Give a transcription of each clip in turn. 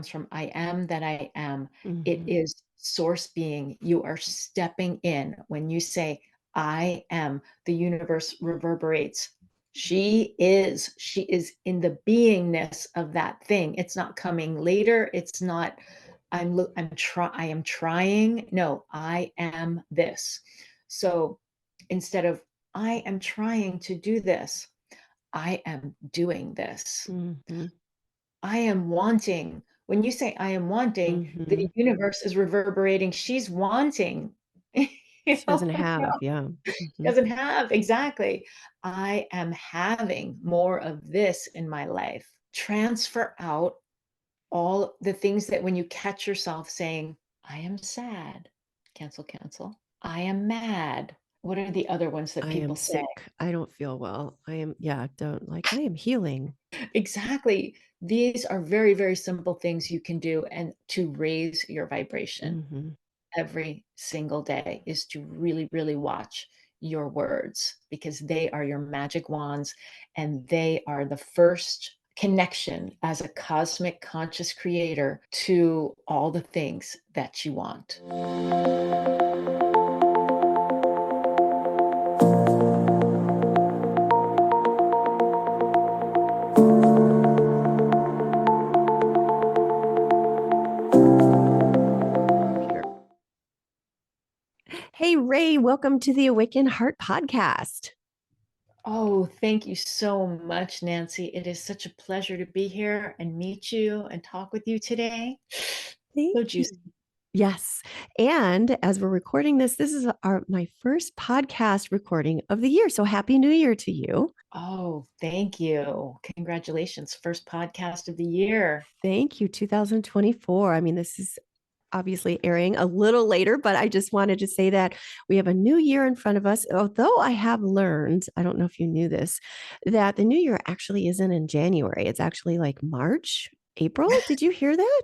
comes from I am that I am. It Mhm. is source being. You are stepping in. When you say, I am, the universe reverberates. She is in the beingness of that thing. It's not coming later. It's not, I am trying. No, I am this. So instead of, I am trying to do this, I am doing this. Mhm. I am wanting. When you say I am wanting, the Mhm. universe is reverberating. She's wanting. She doesn't have, yeah. She Mhm. doesn't have. Exactly. I am having more of this in my life. Transfer out all the things that when you catch yourself saying, I am sad, cancel, cancel. I am mad. What are the other ones that I am people say? sick. I don't feel well. I am, yeah, don't like, I am healing. Exactly. These are very, very simple things you can do and to raise your vibration Mhm. every single day is to really, really watch your words because they are your magic wands and they are the first connection as a cosmic conscious creator to all the things that you want. Here. Hey, Ray, welcome to the Awaken Heart podcast. Oh, thank you so much, Nancy. It is such a pleasure to be here and meet you and talk with you today. Thank So you. juicy. Yes. And as we're recording this, this is my first podcast recording of the year. So happy New Year to you. Oh, thank you. Congratulations. First podcast of the year. Thank you, 2024. I mean, this is obviously airing a little later, but I just wanted to say that we have a new year in front of us. Although I have learned, I don't know if you knew this, that the new year actually isn't in January. It's actually like March, April. Did you hear that?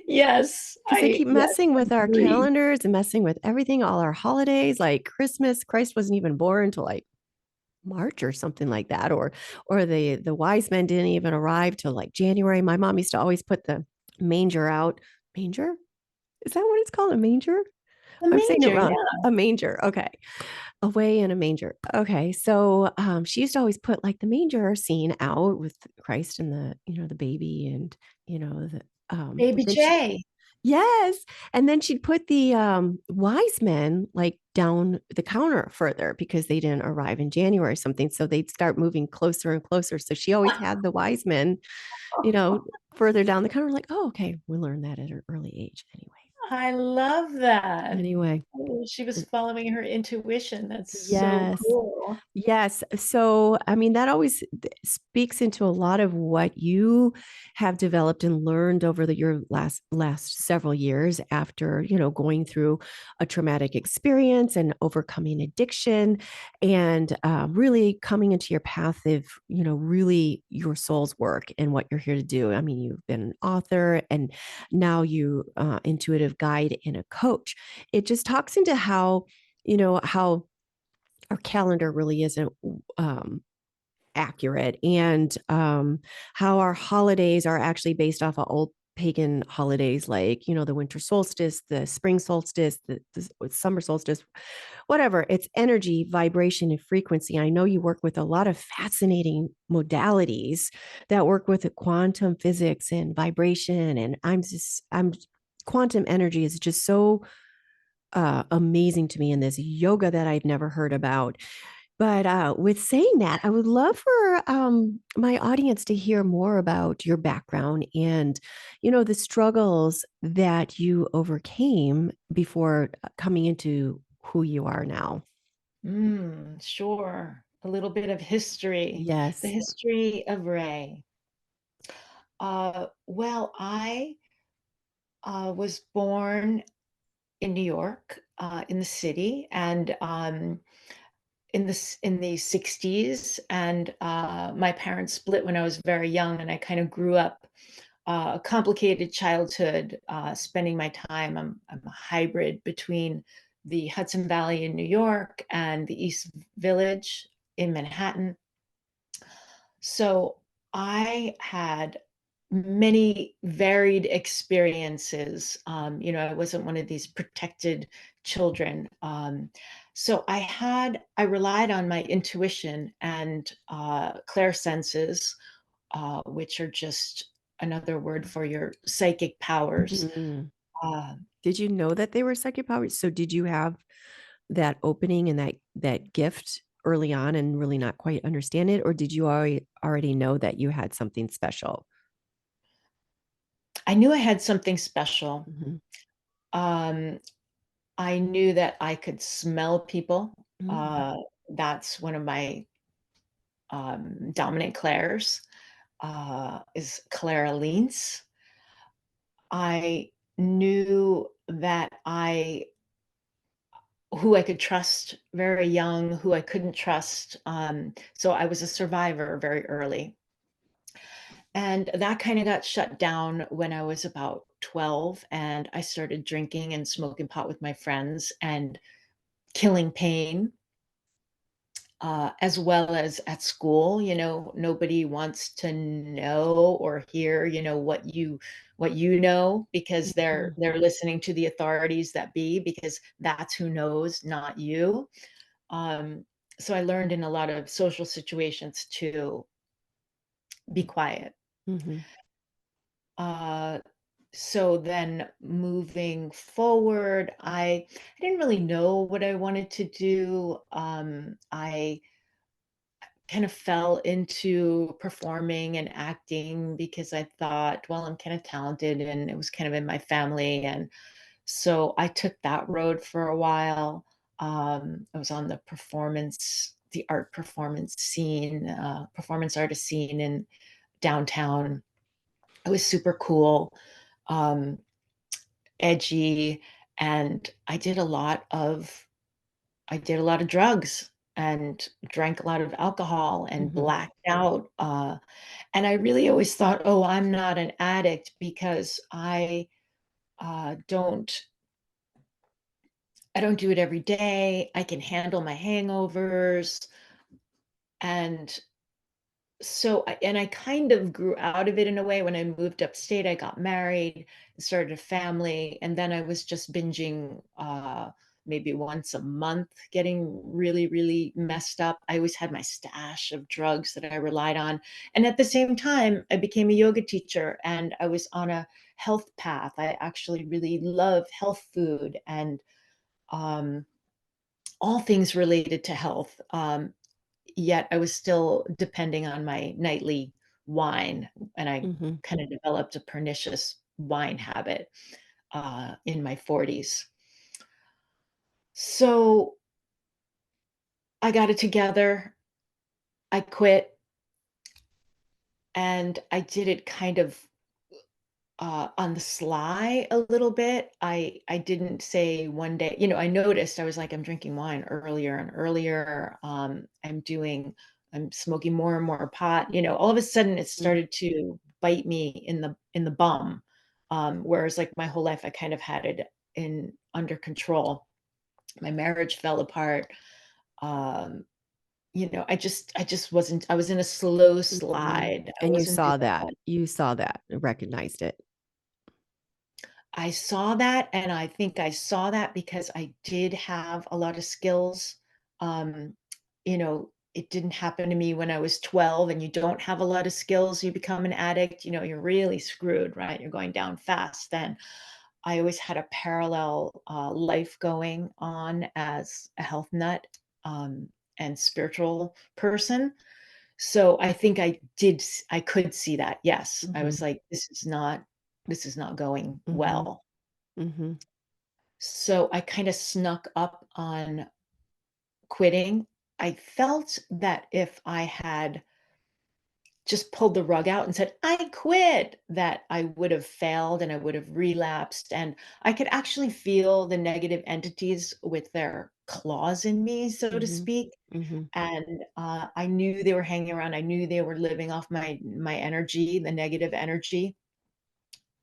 Yes, Because they keep yes, messing with our agree. calendars and messing with everything, all our holidays, like Christmas. Christ wasn't even born until like March or something like that, or the wise men didn't even arrive till like January. My mom used to always put the manger out. Manger? Is that what it's called? A manger? The I'm saying it manger, wrong. yeah. A manger. Okay. Away in a manger. Okay. So she used to always put like the manger scene out with Christ and the baby and, but Baby then she, J. yes. And then she'd put the wise men like down the counter further because they didn't arrive in January or something. So they'd start moving closer and closer. So she always had the wise men, you know, further down the counter, like, oh, okay, we learned that at an early age anyway. I love that. Anyway, Oh, she was following her intuition. That's so yes. cool. Yes. So, I mean, that always speaks into a lot of what you have developed and learned over your last several years after, going through a traumatic experience and overcoming addiction and really coming into your path of, really your soul's work and what you're here to do. I mean, you've been an author and now you intuitive guide and a coach. It just talks into how our calendar really isn't accurate and how our holidays are actually based off of old pagan holidays like the winter solstice, the spring solstice, the summer solstice, whatever. It's energy, vibration, and frequency. I know you work with a lot of fascinating modalities that work with the quantum physics and vibration, and I'm quantum energy is just so amazing to me in this yoga that I'd never heard about. But with saying that, I would love for my audience to hear more about your background and, the struggles that you overcame before coming into who you are now. Sure. A little bit of history. The Yes. history of Ray. Well, I was born in New York, in the city, and in the 60s, and my parents split when I was very young, and I kind of grew up a complicated childhood, spending my time. I'm a hybrid between the Hudson Valley in New York and the East Village in Manhattan. So I had many varied experiences. I wasn't one of these protected children. So I relied on my intuition and clairsenses, which are just another word for your psychic powers. Mm. Uh, Did you know that they were psychic powers? So did you have that opening and that gift early on and really not quite understand it, or did you already know that you had something special? I knew I had something special. Mhm. Um, I knew that I could smell people. Mm. Uh, that's one of my dominant clairs, is Clairalence. I knew that I who I could trust very young, who I couldn't trust. So I was a survivor very early. And that kind of got shut down when I was about 12 and I started drinking and smoking pot with my friends and killing pain, as well as at school. Nobody wants to know or hear, what you know, because they're Mhm. they're listening to the authorities that be, because that's who knows, not you. Um, so I learned in a lot of social situations to be quiet. Mhm. Uh, so then moving forward, I didn't really know what I wanted to do. I kind of fell into performing and acting because I thought, well, I'm kind of talented and it was kind of in my family. And so I took that road for a while. I was on the art performance scene, performance artist scene in downtown. It was super cool, um, edgy, and I did a lot of drugs and drank a lot of alcohol and Mhm. blacked out. And I really always thought, oh, I'm not an addict because uh, don't I don't do it every day. I can handle my hangovers. And I kind of grew out of it in a way. When I moved upstate, I got married, started a family, and then I was just binging maybe once a month, getting really, really messed up. I always had my stash of drugs that I relied on. And at the same time, I became a yoga teacher and I was on a health path. I actually really love health food and um, all things related to health. Yet I was still depending on my nightly wine, and I Mhm. kind of developed a pernicious wine habit in my 40s. So I got it together. I quit, and I did it kind of on the sly a little bit. I didn't say one day. I noticed I was like, I'm drinking wine earlier and earlier. I'm smoking more and more pot. All of a sudden it Mhm. started to bite me in the bum. Whereas like my whole life I kind of had it in under control. My marriage fell apart. Um, I just wasn't. I was in a slow Mhm. slide. I And you wasn't doing saw that. well. You saw that, recognized it. I saw that, and I think I saw that because I did have a lot of skills. It didn't happen to me when I was 12 and you don't have a lot of skills, you become an addict, you're really screwed, right? You're going down fast then. I always had a parallel life going on as a health nut and spiritual person. So I think I could see that. Yes. I Mhm. was like, this is not going Mhm. well. Mhm. So I kind of snuck up on quitting. I felt that if I had just pulled the rug out and said, I quit, that I would have failed and I would have relapsed. And I could actually feel the negative entities with their claws in me, so to Mhm. speak. Mhm. And I knew they were hanging around. I knew they were living off my energy, the negative energy.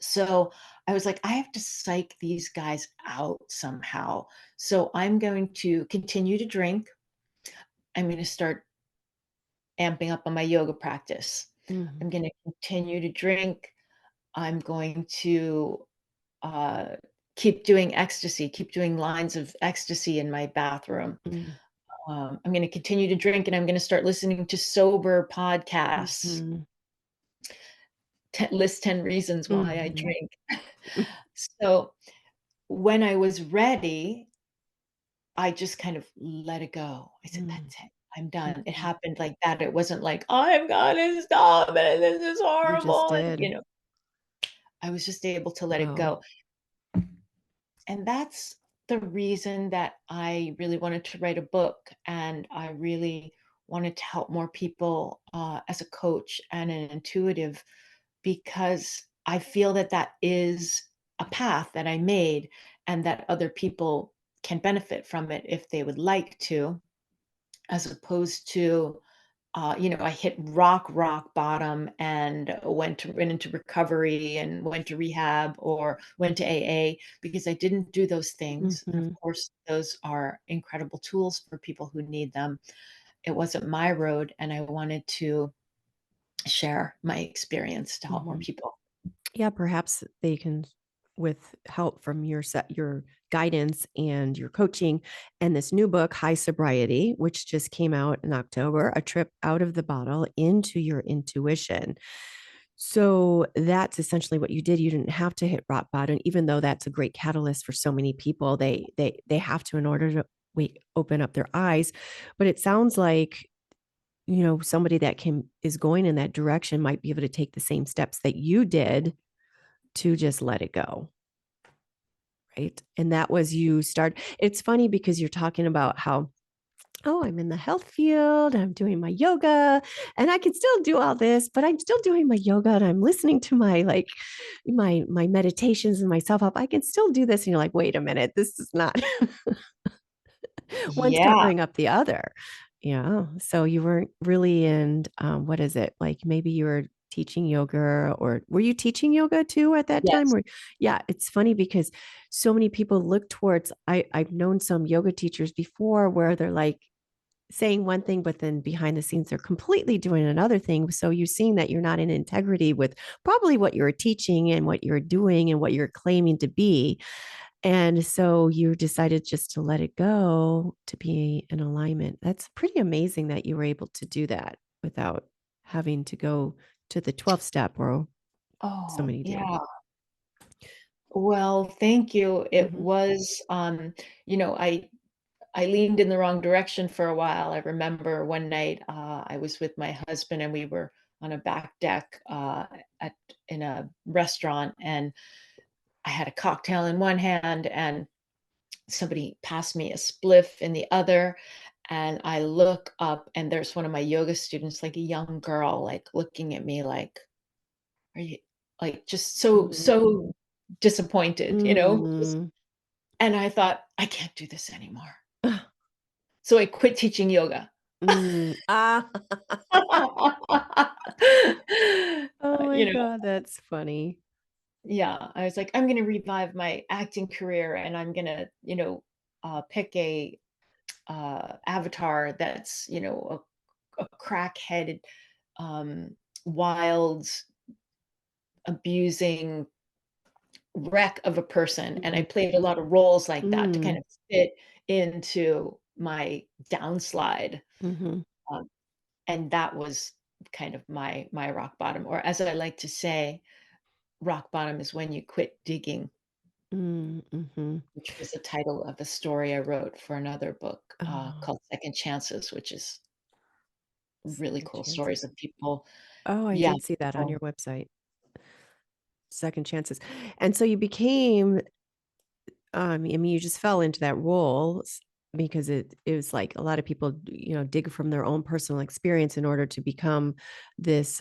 So I was like, I have to psych these guys out somehow. So I'm going to continue to drink. I'm going to start amping up on my yoga practice. Mhm. I'm going to continue to drink. I'm going to keep doing ecstasy, keep doing lines of ecstasy in my bathroom. Mm. I'm going to continue to drink, and I'm going to start listening to sober podcasts. Mhm. List 10 reasons why I Mhm. drink. So when I was ready, I just kind of let it go. I said, Mm. "That's it. I'm done." It Mhm. happened like that. It wasn't like, "I've gotta stop it. This is You just horrible." And, did. I was just able to let it Wow. go. And that's the reason that I really wanted to write a book, and I really wanted to help more people, as a coach and an intuitive, because I feel that that is a path that I made, and that other people can benefit from it if they would like to, as opposed to, I hit rock bottom and went into recovery and went to rehab or went to AA, because I didn't do those things. And of Mhm. course, those are incredible tools for people who need them. It wasn't my road, and I wanted to share my experience to help more Mhm. people. Yeah, perhaps they can, with help from your guidance and your coaching and this new book, High Sobriety, which just came out in October, A Trip Out of the Bottle into Your Intuition. So that's essentially what you did. You didn't have to hit rock bottom, even though that's a great catalyst for so many people. They have to in order to open up their eyes. But it sounds like, somebody that is going in that direction might be able to take the same steps that you did to just let it go, right? And that was you start. It's funny because you're talking about how, oh, I'm in the health field, I'm doing my yoga, and I can still do all this, but I'm still doing my yoga and I'm listening to my meditations and my self-help. I can still do this. And you're like, wait a minute, this is not one's Yeah. covering up the other. Yeah. So you weren't really in, what is it? Like maybe you were teaching yoga, or were you teaching yoga too at that time? Yes. Or yeah, it's funny because so many people look towards, I've known some yoga teachers before where they're like saying one thing, but then behind the scenes, they're completely doing another thing. So you're seeing that you're not in integrity with probably what you're teaching and what you're doing and what you're claiming to be. And so you decided just to let it go, to be in alignment. That's pretty amazing that you were able to do that without having to go to the 12th step or so Oh, many do. yeah. Well, thank you. It Mhm. was, you know, I I leaned in the wrong direction for a while. I remember one night, I was with my husband, and we were on a back deck, at in a restaurant, and I had a cocktail in one hand, and somebody passed me a spliff in the other, and I look up, and there's one of my yoga students, like a young girl, like, looking at me like, "Are you," like, just Mhm. so disappointed, just, Mm. and I thought, "I can't do this anymore." So I quit teaching yoga. Mm. Ah. Oh my You know, God, that's funny. yeah, I was like, "I'm gonna revive my acting career, and I'm gonna, pick a, avatar that's, a crackheaded, um, wild, abusing wreck of a person," and I Mhm. played a lot of roles like that to kind Mm. of fit into my downslide, Mhm. um, and that was kind of my rock bottom, or as I like to say, rock bottom is when you quit digging, Mm. Mhm. which was the title of a story I wrote for another book, Oh, called Second Chances, which is really second cool chances. stories of people. Oh, I Yeah, did see that on people. your website. Second chances. And so you became, I mean, you just fell into that role because it was like a lot of people, dig from their own personal experience in order to become this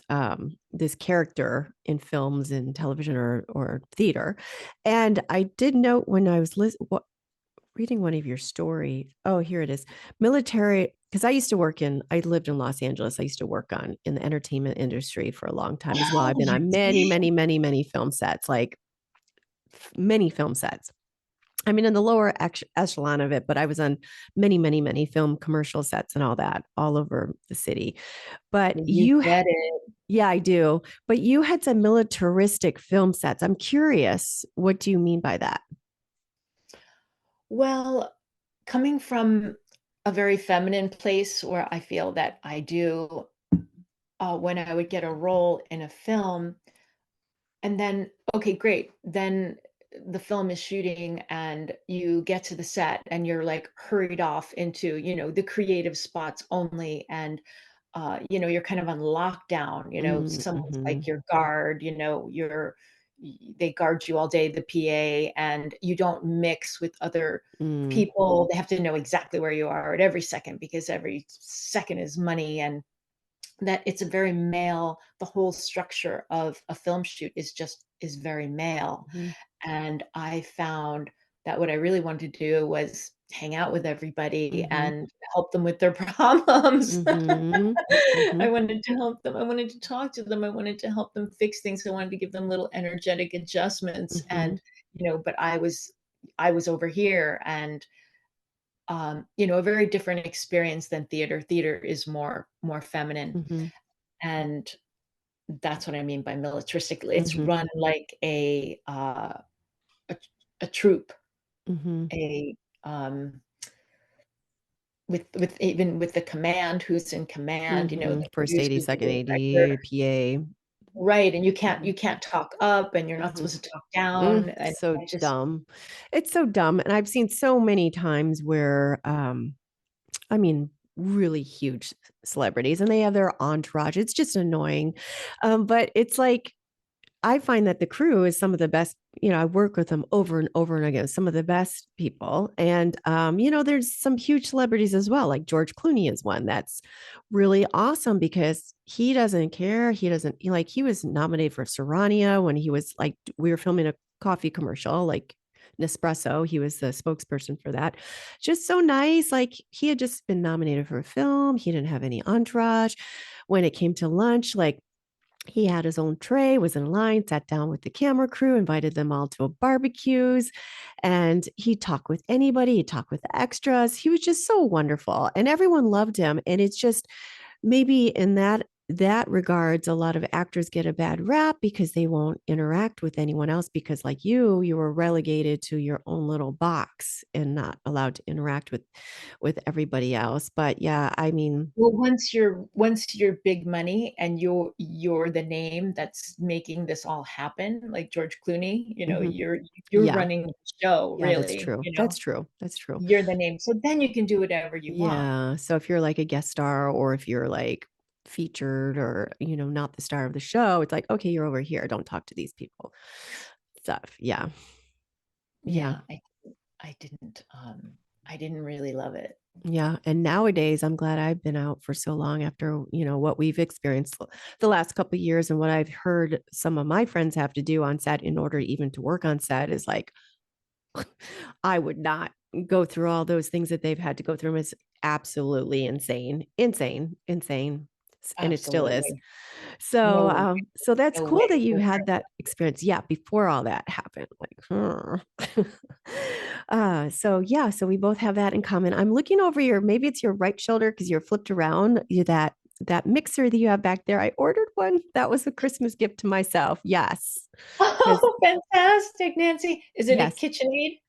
character in films and television or theater. And I did note when I was reading one of your story. Oh, here it is. Military, because I lived in Los Angeles. I used to work in the entertainment industry for a long time as well. Oh, I've been you on many, did? many, many, many film sets, like many film sets. I mean, in the lower echelon of it, but I was on many, many, many film commercial sets and all that all over the city. But You get it. Yeah, I do. But you had some militaristic film sets. I'm curious, what do you mean by that? Well, coming from a very feminine place where I feel that I do, when I would get a role in a film, and then, okay, great. Then the film is shooting and you get to the set and you're like hurried off into, the creative spots only. And, you're kind of on lockdown, someone's Mm-hmm. like your guard, they guard you all day, the PA, and you don't mix with other Mm, people. They have to know exactly where you are at every second because every second is money. And that it's a very male, the whole structure of a film shoot is very male. mhm, And I found that what I really wanted to do was hang out with everybody mhm, and help them with their problems. mhm, I mhm, wanted to help them. I wanted to talk to them. I wanted to help them fix things. I wanted to give them little energetic adjustments. mhm, And, but I was over here, and a very different experience than theater. Theater is more feminine. mhm, And that's what I mean by militaristically. It's mhm, run like a a troop, mhm, a with even with the command, who's in command, mhm. the First AD, producers, the second director, AD, PA. right? And you can't Mhm, you can't talk up, and you're not mhm. supposed to talk down, and So I just dumb. It's so dumb. And I've seen so many times where, I mean, really huge celebrities and they have their entourage. It's just annoying. But it's like, I find that the crew is some of the best. I work with them over and over and again, some of the best people. And, there's some huge celebrities as well. Like George Clooney is one that's really awesome because he doesn't care. He doesn't like, he was nominated for Serrania when he was like, we were filming a coffee commercial, like Nespresso. He was the spokesperson for that. Just so nice. Like he had just been nominated for a film. He didn't have any entourage. When it came to lunch, like he had his own tray, was in line, sat down with the camera crew, invited them all to a barbecues, and he talked with anybody, he talked with the extras. He was just so wonderful, and everyone loved him. And it's just maybe in that regards, a lot of actors get a bad rap because they won't interact with anyone else because like you were relegated to your own little box and not allowed to interact with everybody else. But yeah, I mean, well, once you're big money and you're the name that's making this all happen, like George Clooney, mhm, you're yeah, running the show, yeah, that's really, true. That's true. That's true. you're the name. So then you can do whatever you want. Yeah. So if you're like a guest star or if you're like featured or, not the star of the show, it's like, okay, you're over here. Don't talk to these people. Stuff. Yeah. Yeah. Yeah, I didn't really love it. Yeah. And nowadays, I'm glad I've been out for so long after, what we've experienced the last couple of years and what I've heard some of my friends have to do on set in order even to work on set is like, I would not go through all those things that they've had to go through. It's absolutely insane, insane, insane. And it still is. Absolutely. So, No so that's no cool way. that you No had that transfer. experience. Yeah, before all that happened. Like, so yeah, so we both have that in common. I'm looking over maybe it's your right shoulder because you're flipped around. That mixer that you have back there. I ordered one. That was a Christmas gift to myself. Yes. Because Oh, fantastic, Nancy. Is it a yes, KitchenAid?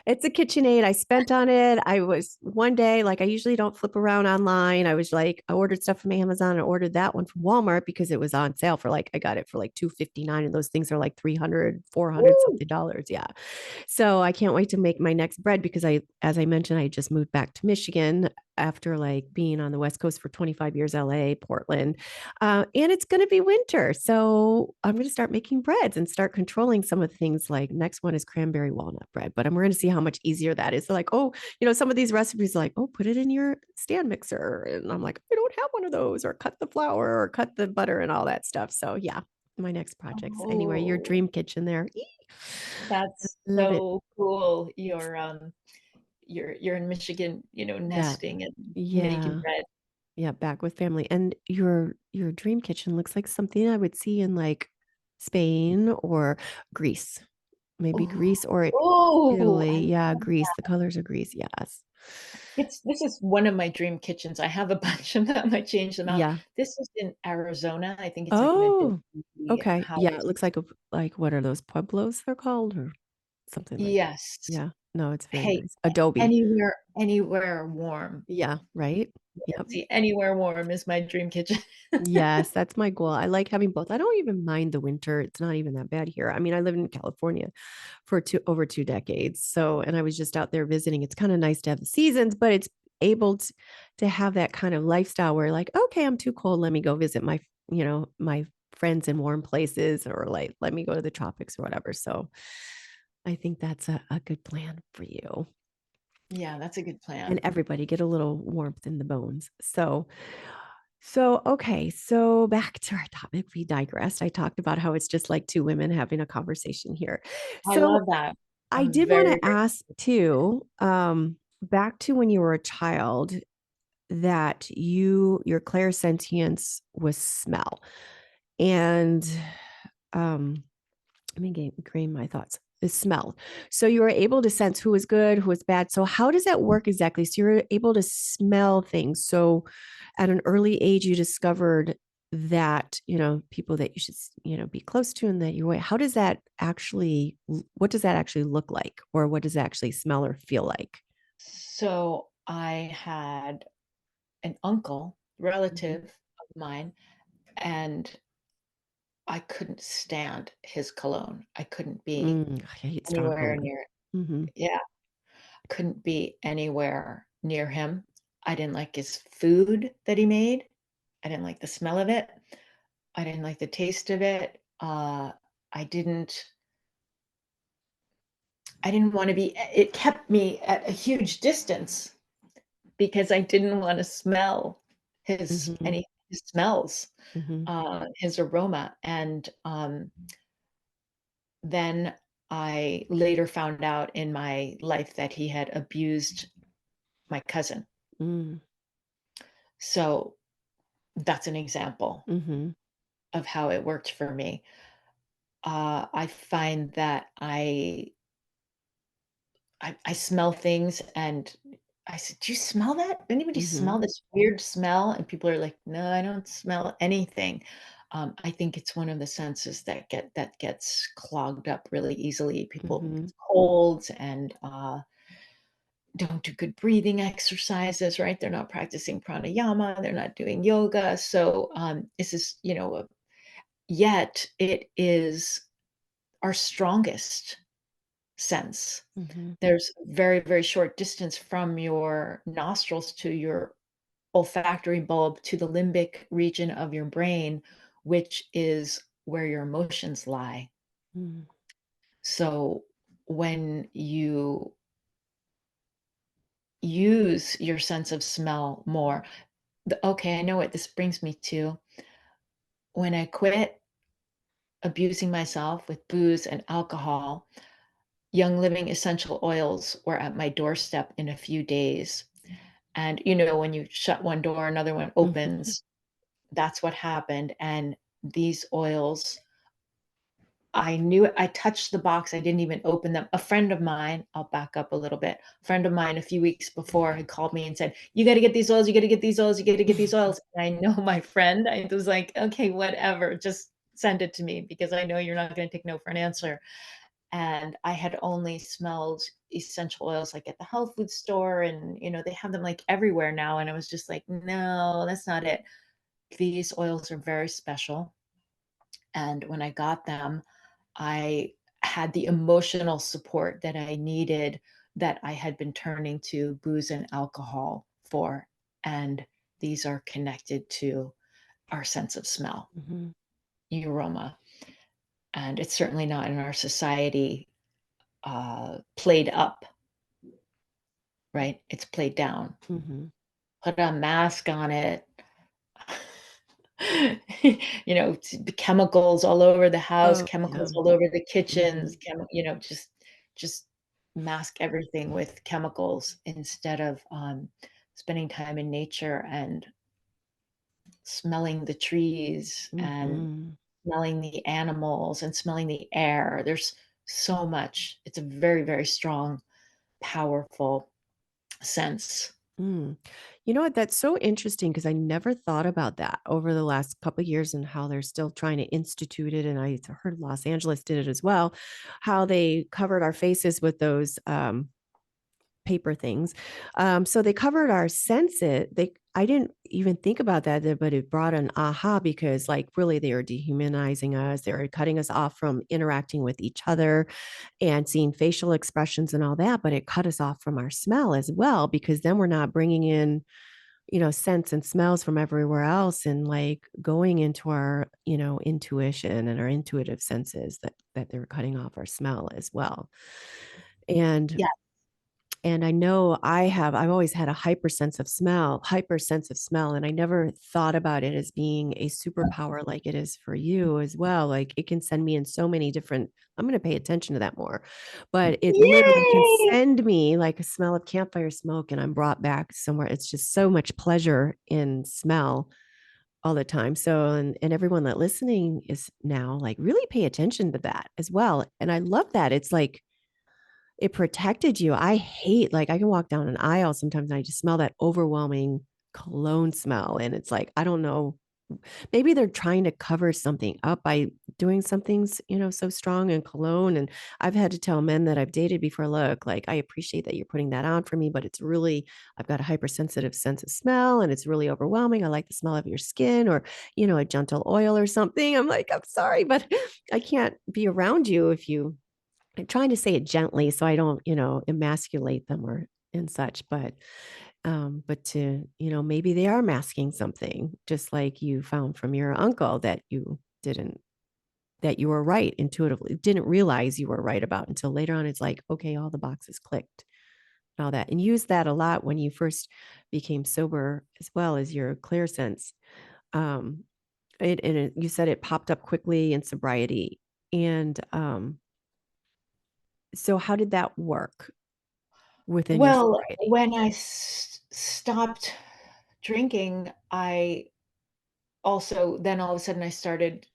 it's a KitchenAid. I spent on it. I was one day, like I usually don't flip around online. I was like, I ordered stuff from Amazon. I ordered that one from Walmart because it was on sale for like, I got it for like 259, and those things are like 300, 400 Woo! something dollars. Yeah. So I can't wait to make my next bread because as I mentioned, I just moved back to Michigan after like being on the West Coast for 25 years, LA, Portland. And it's going to be winter. So I'm going to start making breads and start controlling some of the things. Like next one is cranberry walnut bread, but we're going to see how much easier that is. So like, oh, some of these recipes like, oh, put it in your stand mixer. And I'm like, I don't have one of those, or cut the flour or cut the butter and all that stuff. So yeah, my next projects. Anyway, your Oh, dream kitchen there. that's Love it. so cool. You're in Michigan, Yeah. nesting and making Yeah. bread. Yeah, back with family. And your dream kitchen looks like something I would see in like Spain or Greece. Maybe Oh, Greece or oh, I Italy. Yeah, love Greece. The that. colors of Greece. Yes. This is one of my dream kitchens. I have a bunch of them. I change them out. Yeah. This is in Arizona. I think it's like an Oh, Adobe okay. Yeah, it house. looks like what are those pueblos they're called or something like that. Yes. Yeah. No, it's very Hey, nice. Adobe. anywhere warm. Yeah, right? Yep. See, anywhere warm is my dream kitchen. Yes, that's my goal. I like having both. I don't even mind the winter. It's not even that bad here. I mean, I lived in California for over 2 decades. So, and I was just out there visiting. It's kind of nice to have the seasons, but it's able to have that kind of lifestyle where like, okay, I'm too cold. Let me go visit my friends in warm places or like let me go to the tropics or whatever. So I think that's a good plan for you Yeah, that's a good and plan. everybody get a little warmth in the bones. So, okay. So back to our topic, we digressed. I talked about how it's just like two women having a conversation here. I So love that. I I'm did want very, to ask too, back to when you were a child, that your clairsentience was smell. And let me grain my thoughts. The smell. So you were able to sense who was good, who was bad. So how does that work exactly? So you're able to smell things. So at an early age, you discovered that, people that you should, be close to and that you, how does that actually, what does that actually look like? Or what does it actually smell or feel like? so I had an uncle, Mhm. relative of mine, and I couldn't stand his cologne. I couldn't be I hate strong anywhere cologne. near it. Hmm. Yeah, couldn't be anywhere near him. I didn't like his food that he made. I didn't like the smell of it. I didn't like the taste of it. I didn't I didn't wanna be it kept me at a huge distance because I didn't wanna smell Hmm. his smells, Hmm. his aroma, and, then I later found out in my life that he had abused my cousin. Mm. So, that's an example Hmm. of how it worked for me. I find that I smell things and I said, "Do you smell that? Anybody Hmm. smell this weird smell?" And people are like, "No, I don't smell anything." I think it's one of the senses that gets clogged up really easily. People Hmm. get colds and don't do good breathing exercises, right? They're not practicing pranayama. They're not doing yoga. So this is, yet it is our strongest sense. Hmm. There's very, very short distance from your nostrils to your olfactory bulb to the limbic region of your brain, which is where your emotions lie. Mm. So when you use your sense of smell more, okay, I know what this brings me to. When I quit abusing myself with booze and alcohol, Young Living essential oils were at my doorstep in a few days. And, when you shut one door, another one Mhm. opens. That's what happened, and these oils, I knew it. I touched the box, I didn't even open them. A friend of mine, I'll back up a little bit. A friend of mine a few weeks before had called me and said, "You gotta get these oils, you gotta get these oils, you gotta get these oils." And I know my friend, I was like, "Okay, whatever, just send it to me because I know you're not gonna take no for an answer." And I had only smelled essential oils, like, at the health food store and, they have them, like, everywhere now, and I was just like, "No, that's not it." These oils are very special, and when I got them, I had the emotional support that I needed that I had been turning to booze and alcohol for, and these are connected to our sense of smell, Mhm. aroma, and it's certainly not in our society, played up, right? It's played down. Mhm. Put a mask on it. The chemicals all over the house, Oh, yeah. chemicals all over the kitchens, Mhm. just mask everything with chemicals instead of, spending time in nature and smelling the trees and Mhm. smelling the animals and smelling the air. There's so much. It's a very, very strong, powerful sense. Mm. You know what? That's so interesting because I never thought about that over the last couple of years and how they're still trying to institute it. And I heard Los Angeles did it as well, how they covered our faces with those paper things. So they covered our senses. I didn't even think about that, but it brought an aha because like really they were dehumanizing us. They were cutting us off from interacting with each other and seeing facial expressions and all that, but it cut us off from our smell as well, because then we're not bringing in, scents and smells from everywhere else and like going into our, intuition and our intuitive senses that they're cutting off our smell as well. And Yeah. and I know I've always had a hyper sense of smell. And I never thought about it as being a superpower like it is for you as well. Like it can send me in so many different, I'm going to pay attention to that more, but it literally can Yay! send me like a smell of campfire smoke and I'm brought back somewhere. It's just so much pleasure in smell all the time. So, and everyone that listening is now like really pay attention to that as well. And I love that. It's like, it protected you. I hate, like, I can walk down an aisle sometimes and I just smell that overwhelming cologne smell. And it's like, I don't know, maybe they're trying to cover something up by doing something, so strong in cologne. And I've had to tell men that I've dated before, look, like, I appreciate that you're putting that on for me, but it's really, I've got a hypersensitive sense of smell and it's really overwhelming. I like the smell of your skin or, a gentle oil or something. I'm like, I'm sorry, but I can't be around you if you I'm trying to say it gently so I don't, emasculate them or and such, but to, maybe they are masking something, just like you found from your uncle that you were right intuitively, didn't realize you were right about until later on. It's like, okay, all the boxes clicked and all that. And use that a lot when you first became sober as well as your Clairasence. Um, you said it popped up quickly in sobriety. And so how did that work within your Well, sobriety? when I stopped drinking, I also then all of a sudden I started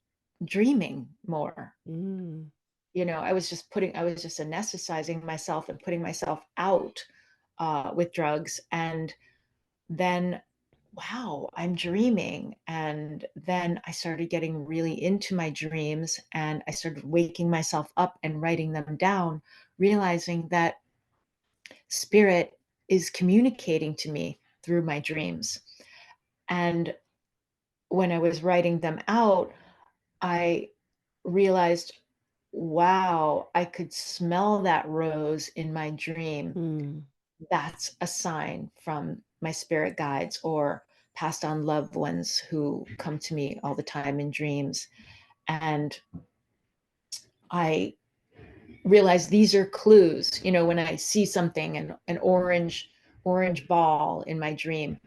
dreaming more. Mm, I was just anesthetizing myself and putting myself out with drugs. And then, wow, I'm dreaming. And then I started getting really into my dreams and I started waking myself up and writing them down, realizing that spirit is communicating to me through my dreams. And when I was writing them out, I realized, wow, I could smell that rose in my dream. mm, That's a sign from my spirit guides or passed on loved ones who come to me all the time in dreams. And I realize these are clues. When I see something, an orange ball in my dream,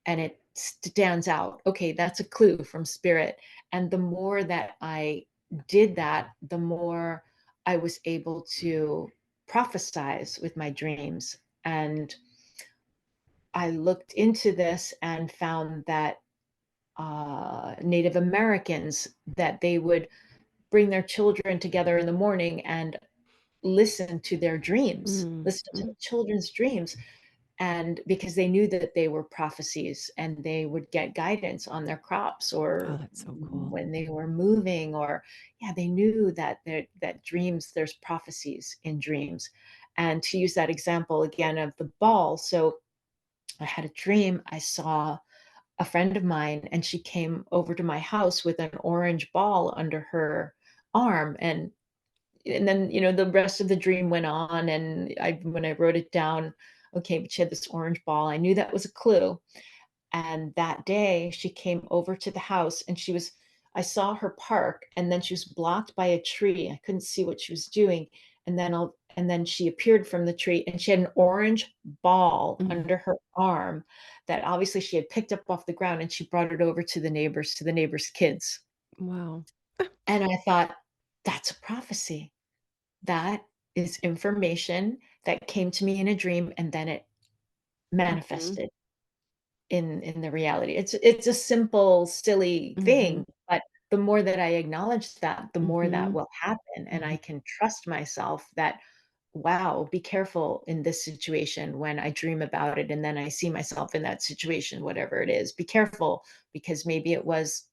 and it stands out. Okay, that's a clue from spirit. And the more that I did that, the more I was able to prophesize with my dreams. And I looked into this and found that Native Americans, that they would bring their children together in the morning and mm, listen to mm. the children's dreams, and because they knew that they were prophecies and they would get guidance on their crops Oh, or that's so cool. when they were moving, or yeah, they knew that dreams, there's prophecies in dreams. And to use that example again of the ball, so I had a dream. I saw a friend of mine and she came over to my house with an orange ball under her arm, and then the rest of the dream went on, and when I wrote it down, okay, but she had this orange ball. I knew that was a clue. And that day she came over to the house and I saw her park, and then she was blocked by a tree. I couldn't see what she was doing. And then she appeared from the tree and she had an orange ball Mm, under her arm that obviously she had picked up off the ground, and she brought it over to the neighbors' kids. wow. And I thought, that's a prophecy. That is information that came to me in a dream, and then it Mhm, manifested in the reality. It's a simple, silly mhm, thing, but the more that I acknowledge that, the more that mhm, will happen, and I mhm. can trust myself that wow, be careful in this situation when I dream about it and then I see myself in that situation, whatever it is. Be careful because maybe it was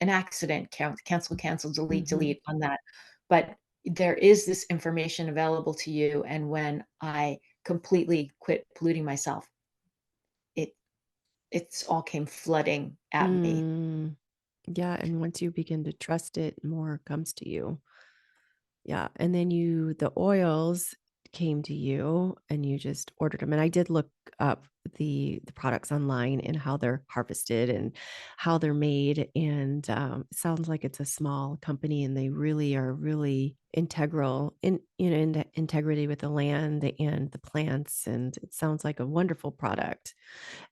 an accident. Cancel, cancel, delete, Mhm. delete on that. But there is this information available to you. And when I completely quit polluting myself, it it's all came flooding at me. Mm. Yeah, and once you begin to trust it, more comes to you. Yeah, and then the oils came to you and you just ordered them. And I did look up the products online and how they're harvested and how they're made. And it sounds like it's a small company and they really are really integral in the integrity with the land and the plants. And it sounds like a wonderful product.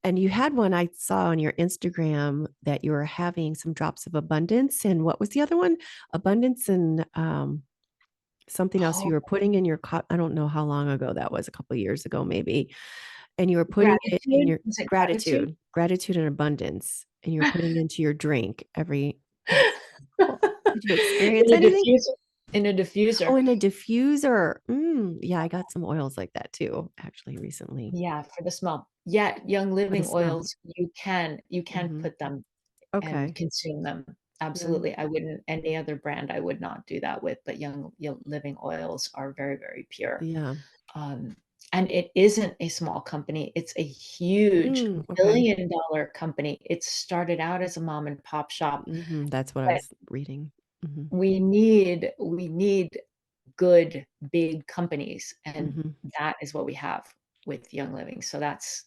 And you had one I saw on your Instagram that you were having some drops of abundance. And what was the other one? Abundance and something else Oh, you were putting in your I don't know how long ago that was, a couple of years ago maybe, and you were putting it in gratitude. your Is it gratitude? gratitude and abundance, and you're putting into your drink every that's cool. Did you experience In a anything? diffuser. In a Oh, diffuser. in a diffuser. Yeah, I got some oils like that too, actually recently Yeah, for the smell. Yeah, Young for the Living smell. oils, you can Mhm. put them and Okay. consume them. Yeah. Absolutely. I wouldn't any other brand I would not do that with, but Young Living oils are very, very pure. Yeah. Um, and it isn't a small company, it's a huge Okay. billion-dollar company. It started out as a mom and pop shop, That's what I but was reading. Mhm. we need good, big companies, and Mhm. that is what we have with Young Living, so that's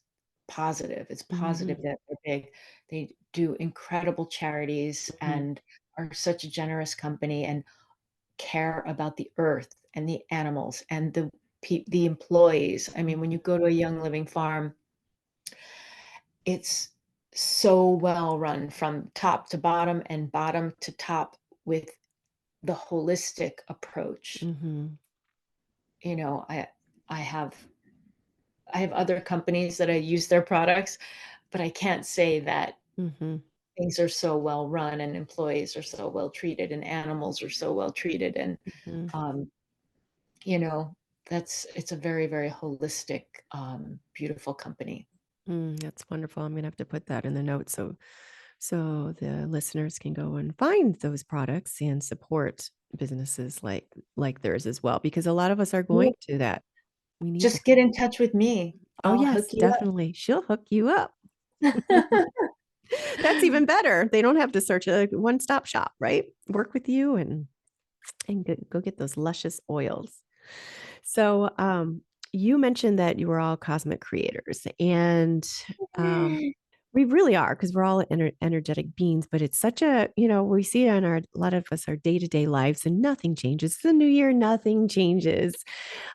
positive. It's Mhm. positive that they're big. They do incredible charities Mhm. and are such a generous company and care about the earth and the animals and the employees. I mean, when you Mhm. go to a Young Living farm, it's so well run from top to bottom and bottom to top with the holistic approach. Mhm. You know, I have I have other companies that I use their products, but I can't say that Mhm. things are so well run and employees are so well treated and animals are so well treated and Mhm. um, you know, it's a very, very holistic, beautiful company. That's wonderful. I'm gonna have to put that in the notes so the listeners can go and find those products and support businesses like theirs as well, because a lot of us are Yeah, going to that. We need that. just get in touch with me. Oh I'll hook yes, you definitely. She'll hook you up. up. That's even better. They don't have to search a one-stop shop, right? Work with you and go get those luscious oils. So, you mentioned that you were all cosmic creators, and um, we really are because we're all energetic beings. But it's such we see it in a lot of us, our day to day lives, and nothing changes. It's the new year, nothing changes.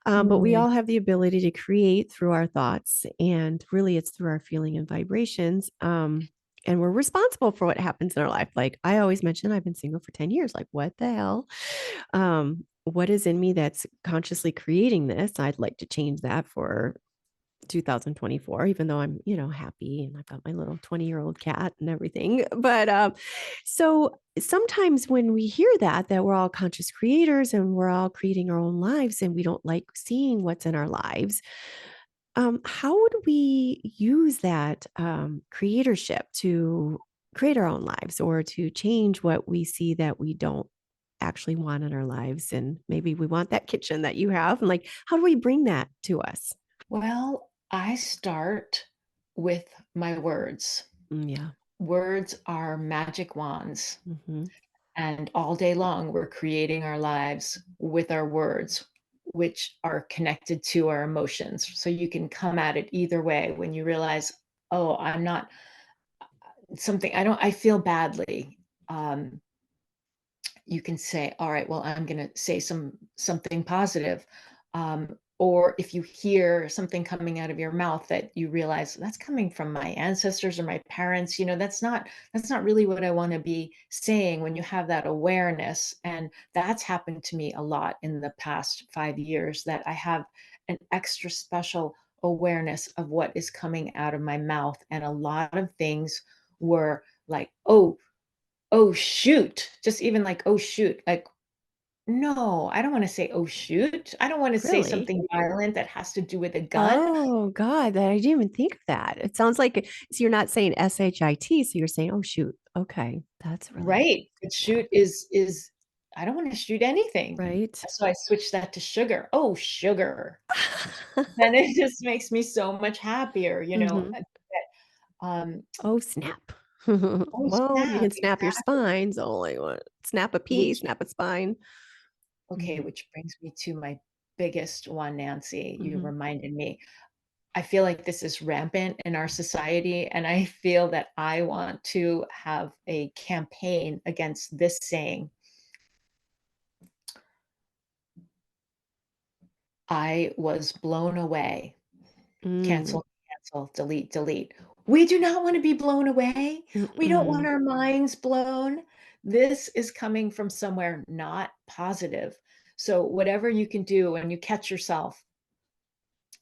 But we Mm, all have the ability to create through our thoughts, and really, it's through our feeling and vibrations. And we're responsible for what happens in our life. Like I always mention, I've been single for 10 years. Like, what the hell? What is in me that's consciously creating this? I'd like to change that for 2024, even though I'm, happy and I've got my little 20-year-old cat and everything. But so sometimes when we hear that we're all conscious creators and we're all creating our own lives and we don't like seeing what's in our lives, how would we use that creatorship to create our own lives or to change what we see that we don't actually want in our lives? And maybe we want that kitchen that you have. And like, how do we bring that to us? well, I start with my words. Yeah. Words are magic wands. Hmm. And all day long, we're creating our lives with our words, which are connected to our emotions. So you can come at it either way when you realize, oh, I'm not something, I feel badly. Um, you can say, all right, well, I'm going to say something positive. Or if you hear something coming out of your mouth that you realize that's coming from my ancestors or my parents, that's not really what I want to be saying. When you have that awareness, and that's happened to me a lot in the past 5 years, that I have an extra special awareness of what is coming out of my mouth, and a lot of things were like, oh shoot, just even like, oh shoot, like No, I don't wanna say, "Oh, shoot." I don't wanna say Really? something violent that has to do with a gun. Oh, God, that I didn't even think of that. It sounds like so you're not saying S-H-I-T, so you're saying, "Oh, shoot." Okay, that's really Right. But yeah, shoot is I don't wanna shoot anything. right? So I switched that to sugar. "Oh, sugar." Then it just makes me so much happier, Mhm. that, Oh, snap. oh, Well, you snap, can snap your exactly. spines, only what? Snap a pea, Which snap a spine. okay, Mhm, which brings me to my biggest one, Nancy. You mhm, reminded me. I feel like this is rampant in our society, and I feel that I want to have a campaign against this saying, "I was blown away." mm, Cancel, cancel, delete, delete. We do not wanna be blown away. We don't want mm-mm, our minds blown. This is coming from somewhere not positive. So whatever you can do when you catch yourself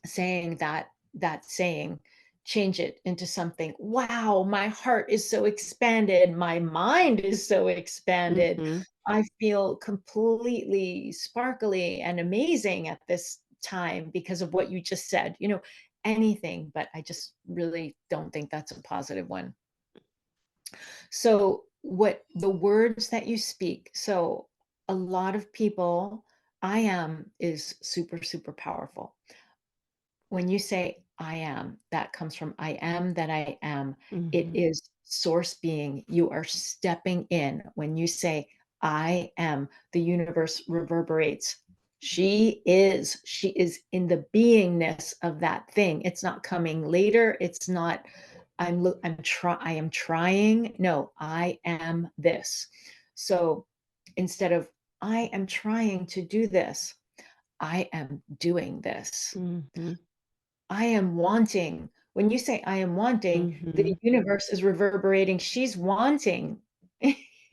saying that saying, change it into something, "Wow, my heart is so expanded, my mind is so expanded. mhm, I feel completely sparkly and amazing at this time because of what you just said." Anything, but I just really don't think that's a positive one. So, what the words that you speak, so a lot of people, I am is super, super powerful. When you say I am, that comes from I am that I am. It mhm, is source being. You are stepping in. When you say I am, the universe reverberates. She is in the beingness of that thing. It's not coming later. It's not I am trying. No, I am this. So instead of I am trying to do this, I am doing this. mhm, I am wanting. When you say I am wanting, the mhm. universe is reverberating. She's wanting.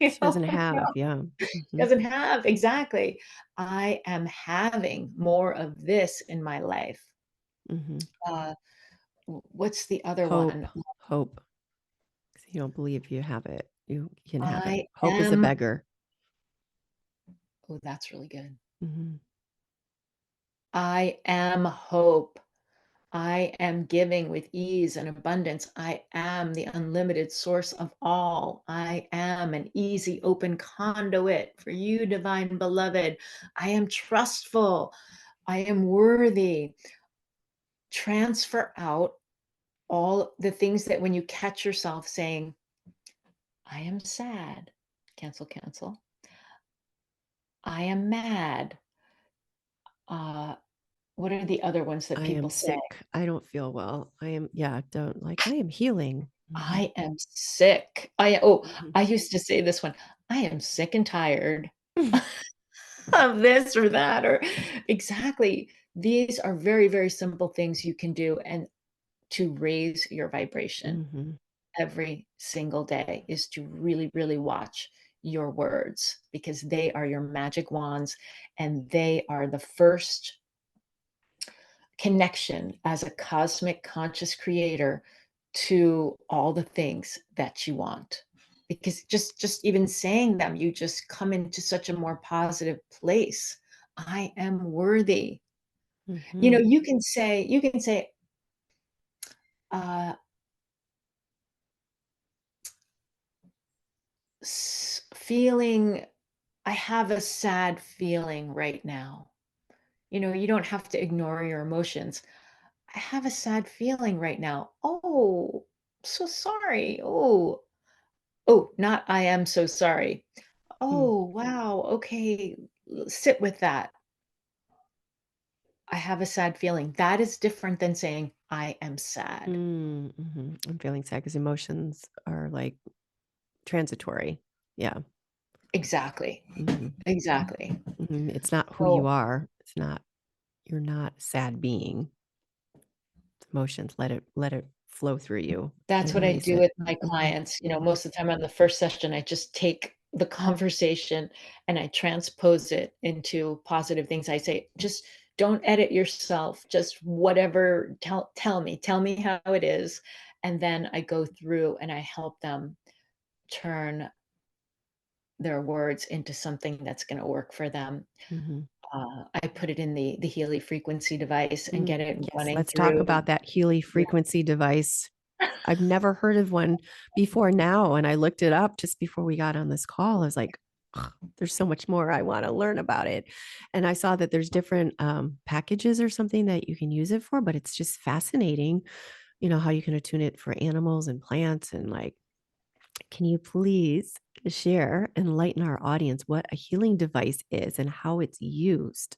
You She doesn't know, have, no, yeah. she Mhm, doesn't have exactly. I am having more of this in my life. mhm. Uh, what's the other Hope, one? hope. 'Cause you don't believe you have it. You can have it. I Hope is a am. beggar. Oh, that's really good. Mhm, I am hope. I am giving with ease and abundance. I am the unlimited source of all. I am an easy, open conduit for you, divine beloved. I am trustful. I am worthy. Transfer out all the things that when you catch yourself saying, I am sad, cancel, cancel. I am mad. Uh, what are the other ones that I people am say? sick. I don't feel well. I am yeah, don't like, I am healing. Mhm, I am sick. Oh, mhm. I used to say this one. I am sick and tired of this or that or exactly. These are very, very simple things you can do and to raise your vibration Mhm, every single day is to really, really watch your words because they are your magic wands and they are the first connection as a cosmic conscious creator to all the things that you want because just even saying them you just come into such a more positive place. I am worthy. mhm. You can say uh feeling I have a sad feeling right now. You don't have to ignore your emotions. I have a sad feeling right now. Oh, so sorry. Oh, not I am so sorry. Mm, Oh, wow. Okay. Sit with that. I have a sad feeling. That is different than saying I am sad. mhm. I'm feeling sad because emotions are, like, transitory. Yeah. Exactly. Mhm, Exactly. mhm. It's not who you So are. It's not you're not a sad being. It's emotions. Let it flow through you that's and what I release do it. with my Mhm, clients. Most of the time on the first session, I just take the conversation and I transpose it into positive things. I say, just don't edit yourself. Just whatever, tell me how it is. And then I go through and I help them turn their words into something that's going to work for them. Mhm. I put it in the Healy frequency device and get it Yes, running let's talk through. about that Healy Yeah. frequency device. I've never heard of one before now, and I looked it up just before we got on this call. I was like, "Ugh, there's so much more I wanna learn about it." And I saw that there's different, packages or something that you can use it for, but it's just fascinating, how you can attune it for animals and plants and, like, can you please share, enlighten our audience what a healing device is and how it's used?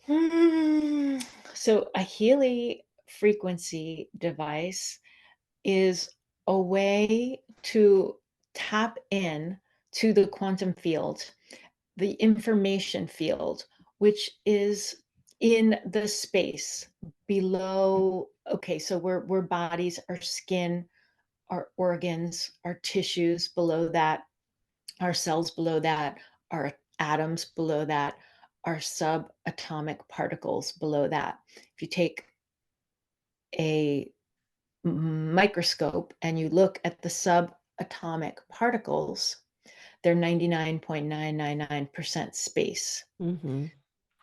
Hmm. So a Healy frequency device is a way to tap in to the quantum field, the information field, which is in the space below. Okay, so we're bodies, our skin, our organs, our tissues below that, our cells below that, our atoms below that, our subatomic particles below that. If you take a microscope and you look at the subatomic particles, they're 99.999% space. Mhm.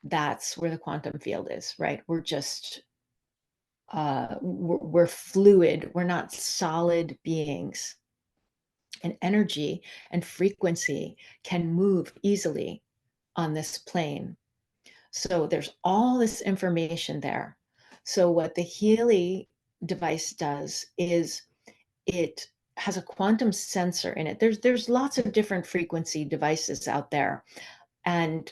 That's where the quantum field is, right? We're just we're fluid. We're not solid beings. And energy and frequency can move easily on this plane. So there's all this information there. So what the Healy device does is it has a quantum sensor in it. There's lots of different frequency devices out there, and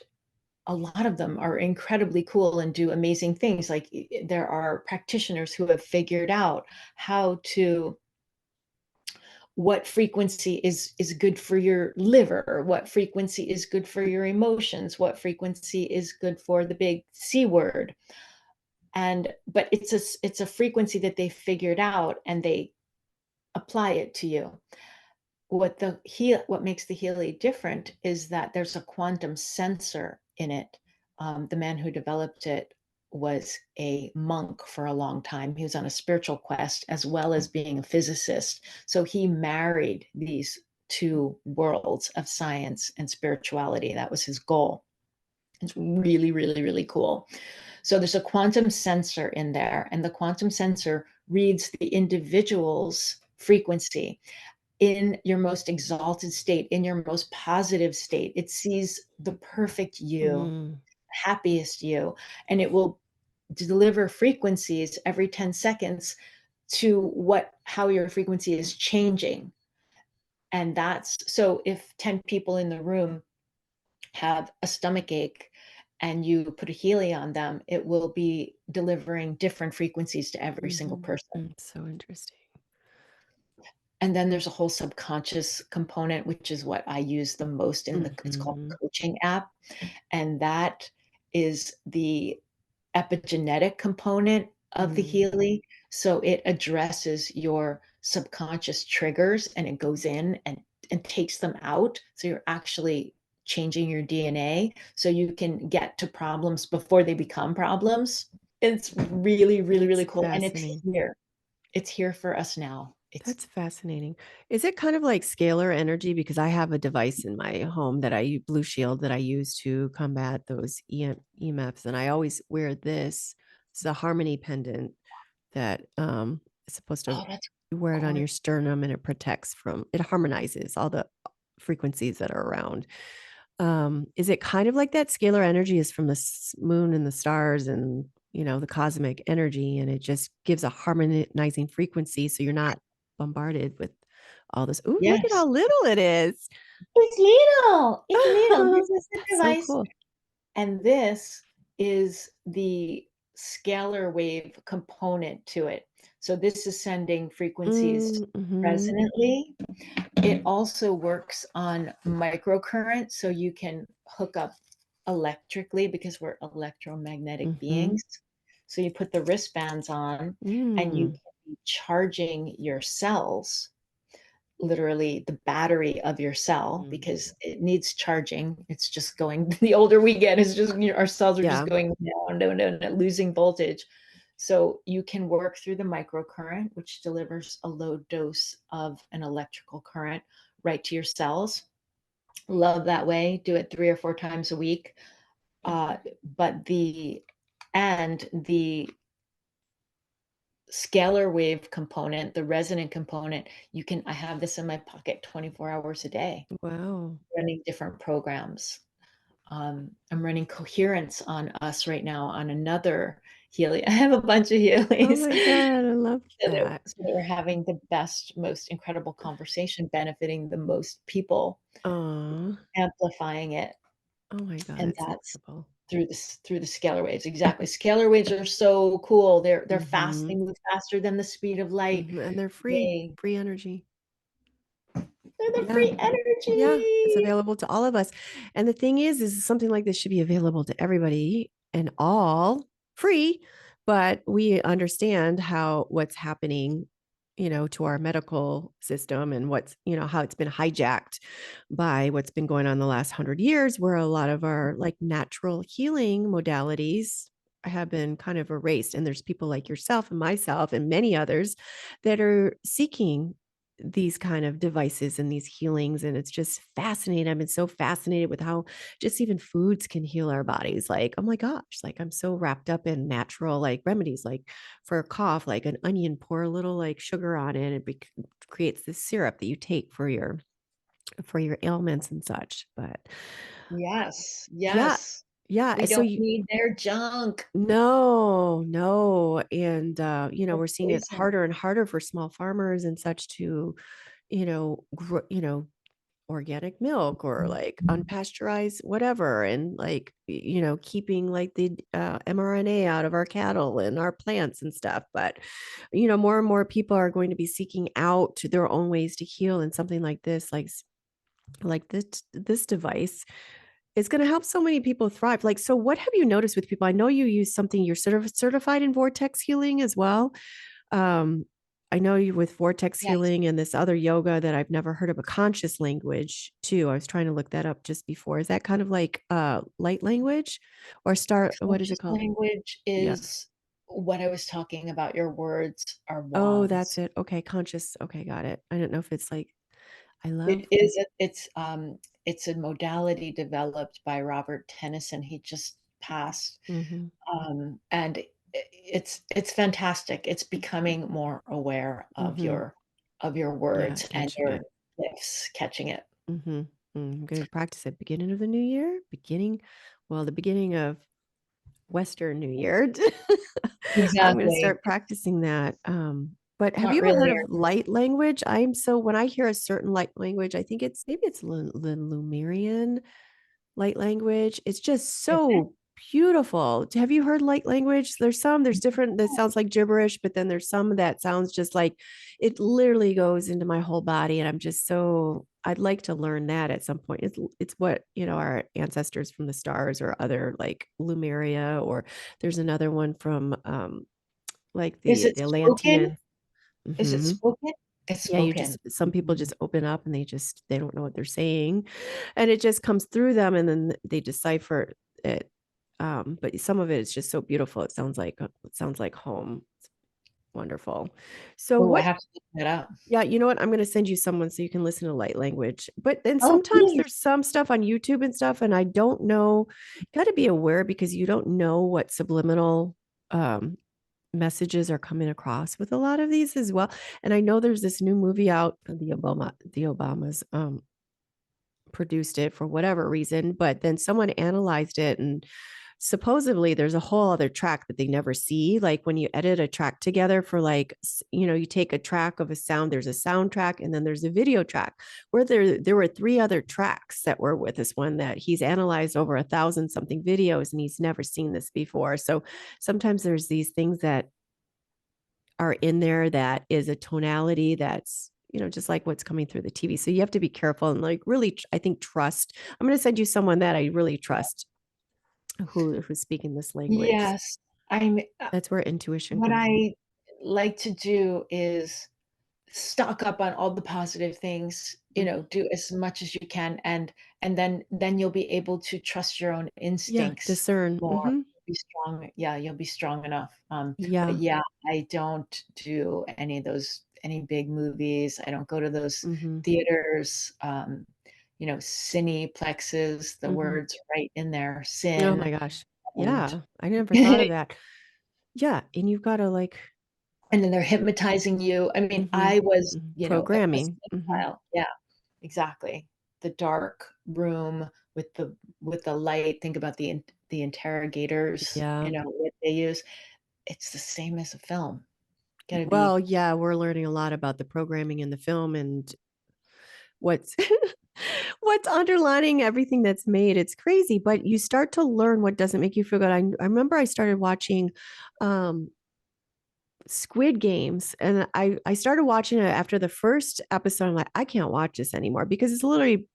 a lot of them are incredibly cool and do amazing things. Like there are practitioners who have figured out how to what frequency is good for your liver, what frequency is good for your emotions, what frequency is good for the big C word. And but it's a frequency that they figured out and they apply it to you. What makes the Healy different is that there's a quantum sensor in it. The man who developed it was a monk for a long time. He was on a spiritual quest as well as being a physicist. So he married these two worlds of science and spirituality. That was his goal. It's really, really, really cool. So there's a quantum sensor in there, and the quantum sensor reads the individual's frequency in your most exalted state, in your most positive state. It sees the perfect you, Mm. happiest you, and it will deliver frequencies every 10 seconds to how your frequency is changing. And that's so if 10 people in the room have a stomach ache and you put a Healy on them, it will be delivering different frequencies to every single Mhm. person. So interesting. And then there's a whole subconscious component, which is what I use the most it's called Mhm. coaching app. And that is the epigenetic component of the Mm. Healy. So it addresses your subconscious triggers and it goes in and takes them out. So you're actually changing your DNA so you can get to problems before they become problems. It's really, really, really That's cool. And it's fascinating. here. It's here for us now. It's That's fascinating. Is it kind of like scalar energy? Because I have a device in my home that Blue Shield that I use to combat those EMFs, and I always wear this. It's a harmony pendant that is supposed to oh, that's you wear it on gorgeous. your sternum and it harmonizes all the frequencies that are around. Is it kind of like that scalar energy is from the moon and the stars and the cosmic energy, and it just gives a harmonizing frequency so you're not bombarded with all this. Ooh, look at Yes. how little it is. It's little. It's little. This is the That's so device. cool. And this is the scalar wave component to it. So this is sending frequencies Mhm, resonantly. It also works on microcurrent, so you can hook up electrically because we're electromagnetic mhm, beings. So you put the wristbands on and you mm, can be charging your cells, literally the battery of your cell, mm. because it needs charging. It's just going the older we get, it's just our cells are just Yeah. going down, down, down, down, losing voltage. So you can work through the microcurrent, which delivers a low dose of an electrical current right to your cells. Love that way. Do it 3 or 4 times a week. But the scalar wave component, the resonant component, I have this in my pocket 24 hours a day, Wow. running different programs. I'm running coherence on us right now on another Healy. I have a bunch of Oh Healys my God, I love that. so that we're having the best, most incredible conversation, benefiting the most people, Aw. amplifying it, Oh my God, and that's that's incredible. through the scalar waves. Exactly. Scalar waves are so cool. They're fast. They Mhm. move faster than the speed of light. Mhm, and they're free, They free energy. they're the Yeah. free Yeah, it's energy. available to all of us. And the thing is something like this should be available to everybody and all free, but we understand how what's happening, to our medical system and how it's been hijacked by what's been going on the last 100 years, where a lot of our like natural healing modalities have been kind of erased. And there's people like yourself and myself and many others that are seeking these kind of devices and these healings, and it's just fascinating. I've been so fascinated with how just even foods can heal our bodies. Like, oh my gosh, like I'm so wrapped up in natural like remedies, like for a cough, like an onion, pour a little like sugar on it, and creates this syrup that you take for your ailments and such. But Yes, yeah, yes. yeah. We So don't you need their junk. no, no. And Their we're seeing it poison. harder and harder for small farmers and such to, organic milk or like unpasteurized whatever, and like keeping like the mRNA out of our cattle and our plants and stuff. But more and more people are going to be seeking out their own ways to heal, and something like this, like this device is going to help so many people thrive. Like, so what have you noticed with people? I know you use something, you're sort of certified in vortex healing as well. um, I know you with vortex Yes, healing and this other yoga that I've never heard of, a conscious language too. I was trying to look that up just before. Is that kind of like light language or star? What is it conscious called? language Yeah. is what I was talking about. Your words are Oh, that's wands. it. Okay, conscious. Okay, got it. I don't know if it's like I love. It's a modality developed by Robert Tennyson. He just passed. Mm-hmm, And it's fantastic. It's becoming more aware mm-hmm. of your Yeah, words and catching your it. gifts, catching it. Mm-hmm. I'm going to practice it beginning of the new year. The beginning of Western New Year. I'm going to Exactly. start practicing that. But have Not you ever heard really of light language? When I hear a certain light language, I think maybe it's the Lemurian light language. It's just so beautiful. Have you heard light language? There's different that sounds like gibberish, but then there's some that sounds just like it literally goes into my whole body. And I'd like to learn that at some point. It's what, our ancestors from the stars or other like Lumeria, or there's another one from like Is the it spoken? Atlantean. Is it Mhm. spoken? It's Yeah, spoken. some people Mhm. just open up and they don't know what they're saying. And it just comes through them and then they decipher it. But some of it is just so beautiful. It sounds like home. It's wonderful. So Oh, I what have to look that up. yeah, you know what? I'm gonna send you someone so you can listen to light language. But then Oh, sometimes please. there's some stuff on YouTube and stuff, and I don't know. You got to be aware because you don't know what subliminal um messages are coming across with a lot of these as well. And I know there's this new movie out, the Obamas produced it for whatever reason, but then someone analyzed it and supposedly there's a whole other track that they never see. Like when you edit a track together for like, you take a track of a sound, there's a soundtrack and then there's a video track where there were three other tracks that were with this one that he's analyzed over 1,000 something videos and he's never seen this before. So sometimes there's these things that are in there that is a tonality that's just like what's coming through the TV. So you have to be careful and like really, I think, trust. I'm going to send you someone that I really trust who's speaking this language. Yes. I'm That's where intuition what comes in. I like to do is stock up on all the positive things, Mhm. do as much as you can, and then you'll be able to trust your own Yeah, instincts discern. more. Be strong. Yeah, you'll be strong enough. But Yeah. yeah, I don't do any big movies. I don't go to those Hmm. theaters. cineplexes, the Mhm. words right in there, Oh sin, my gosh. and Yeah, I never thought of that. Yeah, and you've gotta, like and then they're hypnotizing you. I mean, mhm, I was, mhm, a programming. Mhm. cinephile. Yeah, exactly. The dark room with the light. Think about the interrogators, Yeah. what they use. It's the same as a film. Gotta Well, be yeah, we're learning a lot about the programming in the film and what's what's underlining everything that's made. It's crazy, but you start to learn what doesn't make you feel good. I remember I started watching um Squid Games and I started watching it after the first episode. I'm like, I can't watch this anymore because it's literally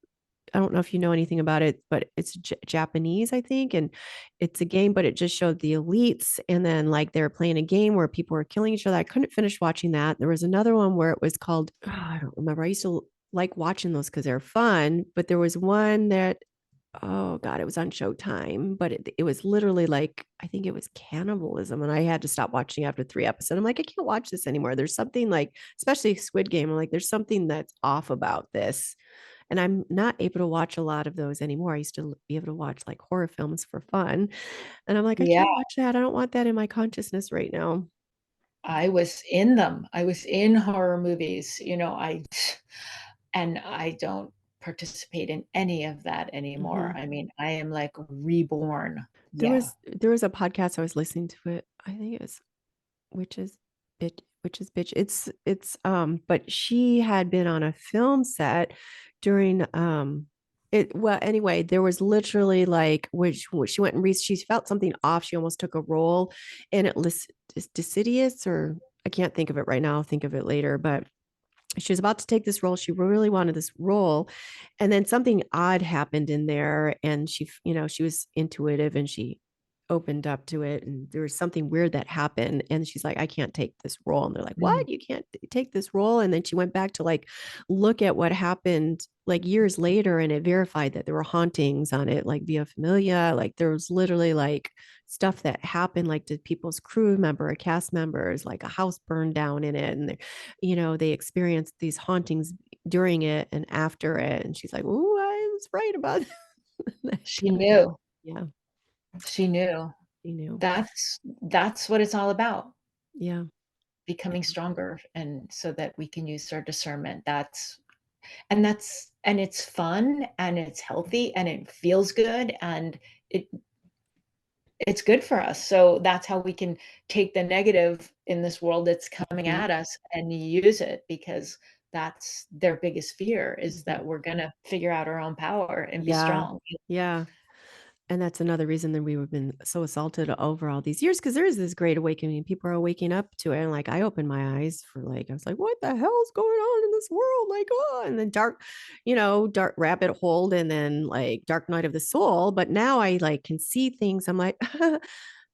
I don't know if you know anything about it, but it's Japanese, I think, and it's a game, but it just showed the elites, and then like they were playing a game where people were killing each other. I couldn't finish watching that. There was another one where it was called I don't remember. I used to like watching those because they're fun, but there was one that oh god, it was on Showtime, but it was literally like I think it was cannibalism, and I had to stop watching after 3 episodes. I'm like, I can't watch this anymore. There's something like, especially Squid Game. I'm like, there's something that's off about this and I'm not able to watch a lot of those anymore. I used to be able to watch like horror films for fun. And I'm like, I yeah, can't watch that. I don't want that in my consciousness right now. I was in them. I was in horror movies, and I don't participate in any of that anymore. Mhm. I mean, I am like reborn. There Yeah. was there was a podcast I was listening to it. I think it was which is bitch. But she had been on a film set during it well anyway, there was literally like which she went and she felt something off. She almost took a role and it was Decidious or I can't think of it right now. I'll think of it later, but she was about to take this role. She really wanted this role. And then something odd happened in there. And she was intuitive and she opened up to it. And there was something weird that happened. And she's like, I can't take this role. And they're like, Mm. what? You can't take this role. And then she went back to like look at what happened like years later and it verified that there were hauntings on it, like via familia. Like there was literally like stuff that happened like to people's crew member, cast members, like a house burned down in it. And they experienced these hauntings during it and after it. And she's like, "Oh, I was right about that She kind of thing." knew. Yeah, She knew. you know. That's what it's all about. Yeah, Becoming stronger and so that we can use our discernment. And it's fun and it's healthy and it feels good and it it's good for us. So that's how we can take the negative in this world that's coming mhm, at us and use it because that's their biggest fear is mhm. that we're gonna figure out our own power and be Yeah, strong. yeah. And that's another reason that we've been so assaulted over all these years because there is this great awakening. People are waking up to it. And like I opened my eyes for like, I was like, what the hell's going on in this world? Like, oh, and then dark rabbit hole and then like dark night of the soul. But now I like can see things. I'm like,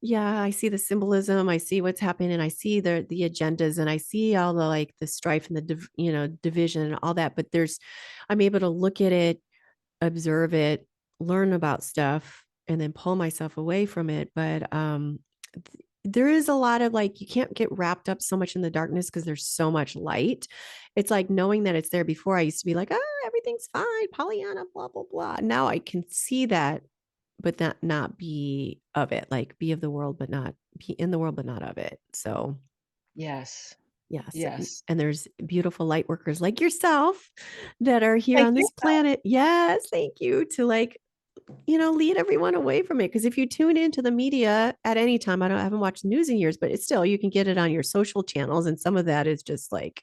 yeah, I see the symbolism. I see what's happening and I see the agendas and I see all the like the strife and the division and all that. But I'm able to look at it, observe it, learn about stuff, and then pull myself away from it. But there is a lot of like, you can't get wrapped up so much in the darkness because there's so much light. It's like knowing that it's there before I used to be like, oh, everything's fine, Pollyanna, blah, blah, blah. Now I can see that, but not be of it, like be of the world, but not be in the world, but not of it. So Yes. yes. Yes. And there's beautiful light workers like yourself that are here Thank on you. this planet. Yes. Thank you to like lead everyone away from it. Because if you tune into the media at any time, I haven't watched news in years, but it's still, you can get it on your social channels. And some of that is just like,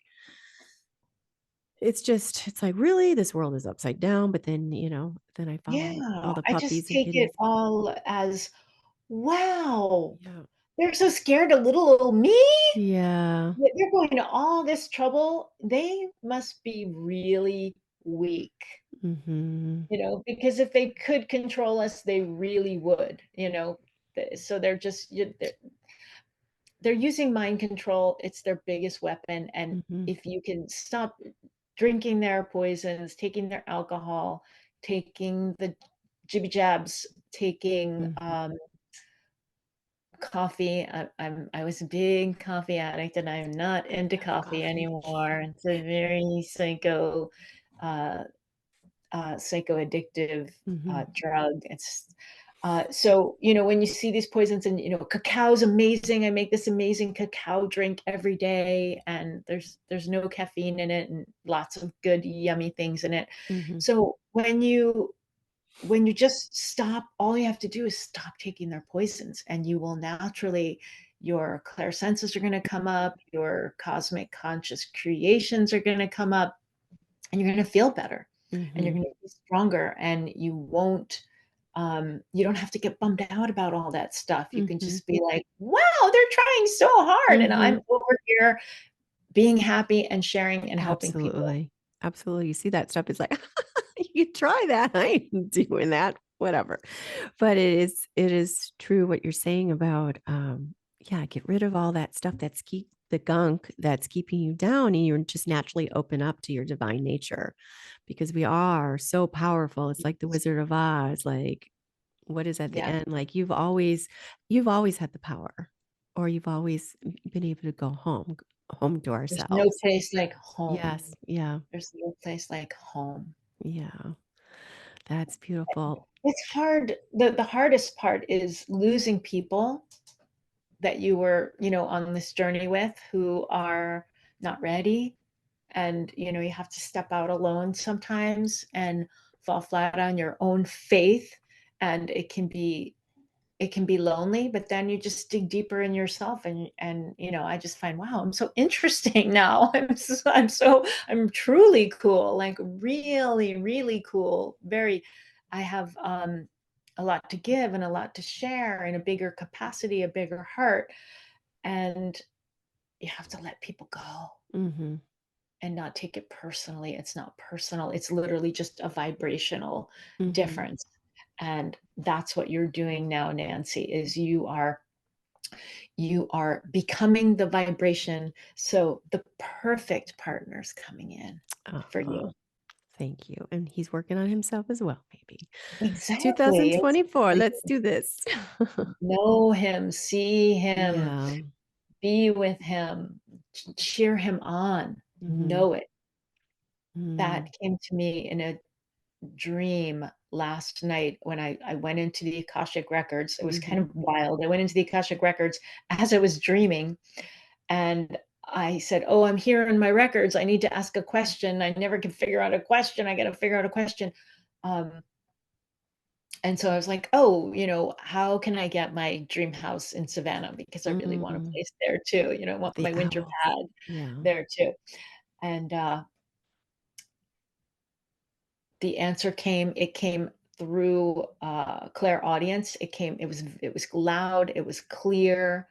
it's like, really, this world is upside down. But then, then I follow all Yeah, the I just puppies and take it kitties. all as, wow, Yeah. they're so scared of little old me. Yeah. They're going to all this trouble. They must be really weak, Hmm. because if they could control us, they really would, So they're using mind control. It's their biggest weapon. And Hmm. if you can stop drinking their poisons, taking their alcohol, taking the jibby jabs, taking Hmm. coffee. I was a big coffee addict, and I'm not into I love coffee coffee. anymore. It's a very psycho uh, psychoaddictive Mhm. drug. It's so, you know, when you see these poisons and, you know, cacao's amazing. I make this amazing cacao drink every day, and there's no caffeine in it and lots of good, yummy things in it. Mhm. So when you just stop, all you have to do is stop taking their poisons, and you will naturally, your clairsenses are going to come up, your cosmic conscious creations are going to come up, and you're going to feel better, and you're Mhm. going to be stronger, and you don't have to get bummed out about all that stuff. You can Mhm. just be like, wow, they're trying so hard, and I'm Mhm. over here being happy and sharing and helping people. Absolutely. Absolutely. You see that stuff, it's like, you try that. I ain't doing that. Whatever. But it is true what you're saying about yeah, get rid of all that stuff that's keep the gunk that's keeping you down and you just naturally open up to your divine nature because we are so powerful. It's like the Wizard of Oz, like what is at the Yeah, end? Like you've always had the power or you've always been able to go home to there's no ourselves. place like home. Yes. Yeah. There's no place like home. Yeah. That's beautiful. It's hard. The hardest part is losing people that you were, you know, on this journey with who are not ready. And, you know, you have to step out alone sometimes and fall flat on your own faith. And it can be lonely, but then you just dig deeper in yourself, and you know, I just find, wow, I'm so interesting now. I'm truly cool, like really, really cool. Very, I have a lot to give and a lot to share in a bigger capacity, a bigger heart, and you have to let people go Mhm. and not take it personally. It's not personal. It's literally just a vibrational Mhm. difference. And that's what you're doing now, Nancy, is you are becoming the vibration. So the perfect partner's coming in for Uh-huh. you. Thank you. And he's working on himself as well, maybe. Exactly. It's 2024, like, let's do this. know him, see him, Yeah. be with him, cheer him on, Mhm. know it. That Mm. came to me in a dream last night when I went into the Akashic Records. It was kind Mhm. of wild. I went into the Akashic Records as I was dreaming, and I said, "Oh, I'm here in my records. I need to ask a question. I never can figure out a question. I got to figure out a question." Um, and so I was like, "Oh, you know, how can I get my dream house in Savannah? Because I really want a Mm. place there too. You know, I want The my winter owls. pad Yeah. there too." And the answer came. It came through clairaudience. It was loud. It was clear,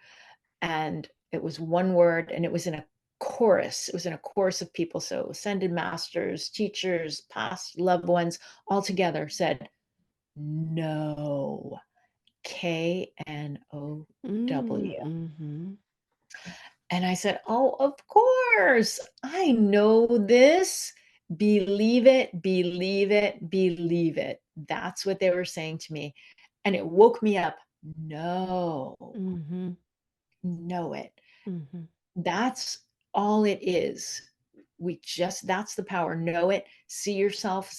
and it was one word, and it was in a chorus. It was in a chorus of people. So ascended masters, teachers, past loved ones, all together said, no. KNOW. Mm. Mhm. And I said, oh, of course. I know this. Believe it, believe it, believe it. That's what they were saying to me. And it woke me up. No, Mhm. know it. Mhm. That's all it is. That's the power. Know it. See yourself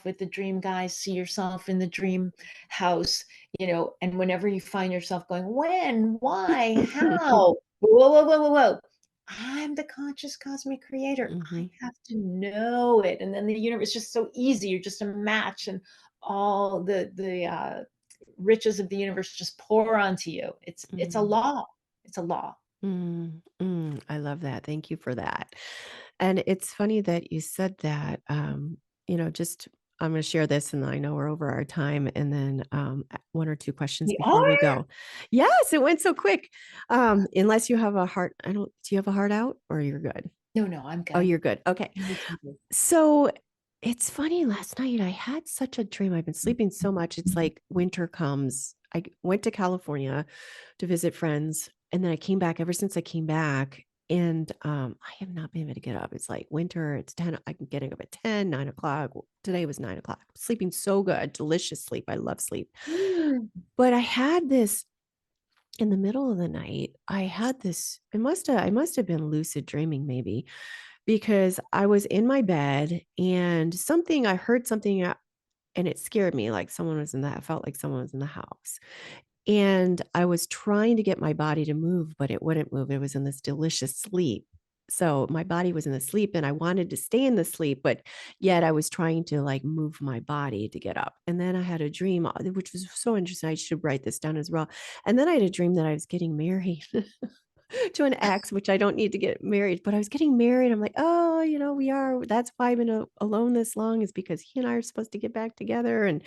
with the dream guys, see yourself in the dream house, you know, and whenever you find yourself going, when, why, how? Whoa, whoa, whoa, whoa, whoa. I'm the conscious cosmic creator. I Mhm. have to know it. And then the universe is just so easy. You're just a match, and all the riches of the universe just pour onto you. It's a Mm. law. It's a law. Mm, I love that. Thank you for that. And it's funny that you said that. Just I'm going to share this, and I know we're over our time. And then one or two questions We before we are? go. Yes, it went so quick. Unless you have a heart, I don't. Do you have a heart out, or you're good? No, no, I'm Oh, good. you're good. Okay. I'm listening to you. So it's funny. Last night I had such a dream. I've been sleeping so much. It's like winter comes. Went to California to visit friends. And then I came back ever since I came back. And I have not been able to get up. It's like winter. It's 10. I'm getting up at 10, 9 o'clock. Today was 9 o'clock. Sleeping so good. Delicious sleep. I love sleep. Mm. But I had this in the middle of the night. I must have been lucid dreaming maybe. because I was in my bed and I heard something and it scared me, like someone was in that. I felt like someone was in the house. And I was trying to get my body to move, but it wouldn't move. It was in this delicious sleep. So my body was in the sleep and I wanted to stay in the sleep, but yet I was trying to like move my body to get up. And then I had a dream, which was so interesting. I should write this down as well. And then I had a dream that I was getting married to an ex, which I don't need to get married, but I was getting married. I'm like, oh, that's why I've been alone this long, is because he and I are supposed to get back together. And,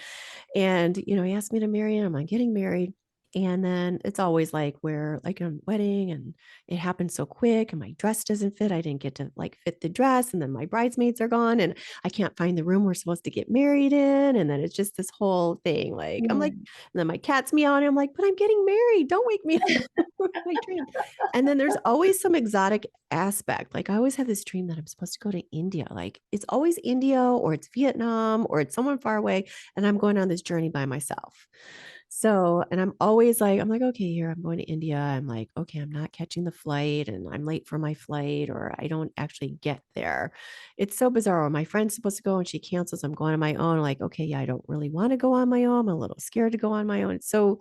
he asked me to marry him. I'm getting married. And then it's always like we're like a wedding and it happened so quick and my dress doesn't fit. I didn't get to like fit the dress. And then my bridesmaids are gone and I can't find the room we're supposed to get married in. And then it's just this whole thing. Like, I'm like, Mm. and then my cat's meowing. I'm like, but I'm getting married. Don't wake me up with my dream. And then there's always some exotic aspect. Like I always have this dream that I'm supposed to go to India. Like it's always India or it's Vietnam or it's someone far away and I'm going on this journey by myself. So, and I'm like, okay, here I'm going to India. I'm like, okay, I'm not catching the flight and I'm late for my flight or I don't actually get there. It's so bizarre. My friend's supposed to go and she cancels. I'm going on my own. Like, okay, yeah, I don't really want to go on my own. I'm a little scared to go on my own. It's so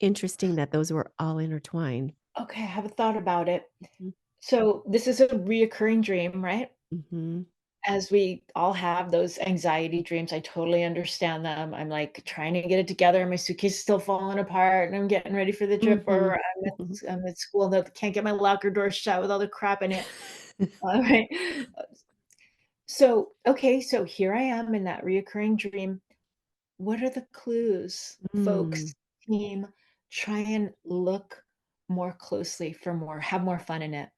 interesting that those were all intertwined. Okay, I have a thought about it. Mhm. So this is a reoccurring dream, right? Mhm. As we all have those anxiety dreams, I totally understand them. I'm like trying to get it together, my suitcase is still falling apart, and I'm getting ready for the trip, or Mhm. I'm at school and can't get my locker door shut with all the crap in it. All right. So, okay, so here I am in that reoccurring dream. What are the clues, Mm. folks, team? Try and look more closely for more, have more fun in it.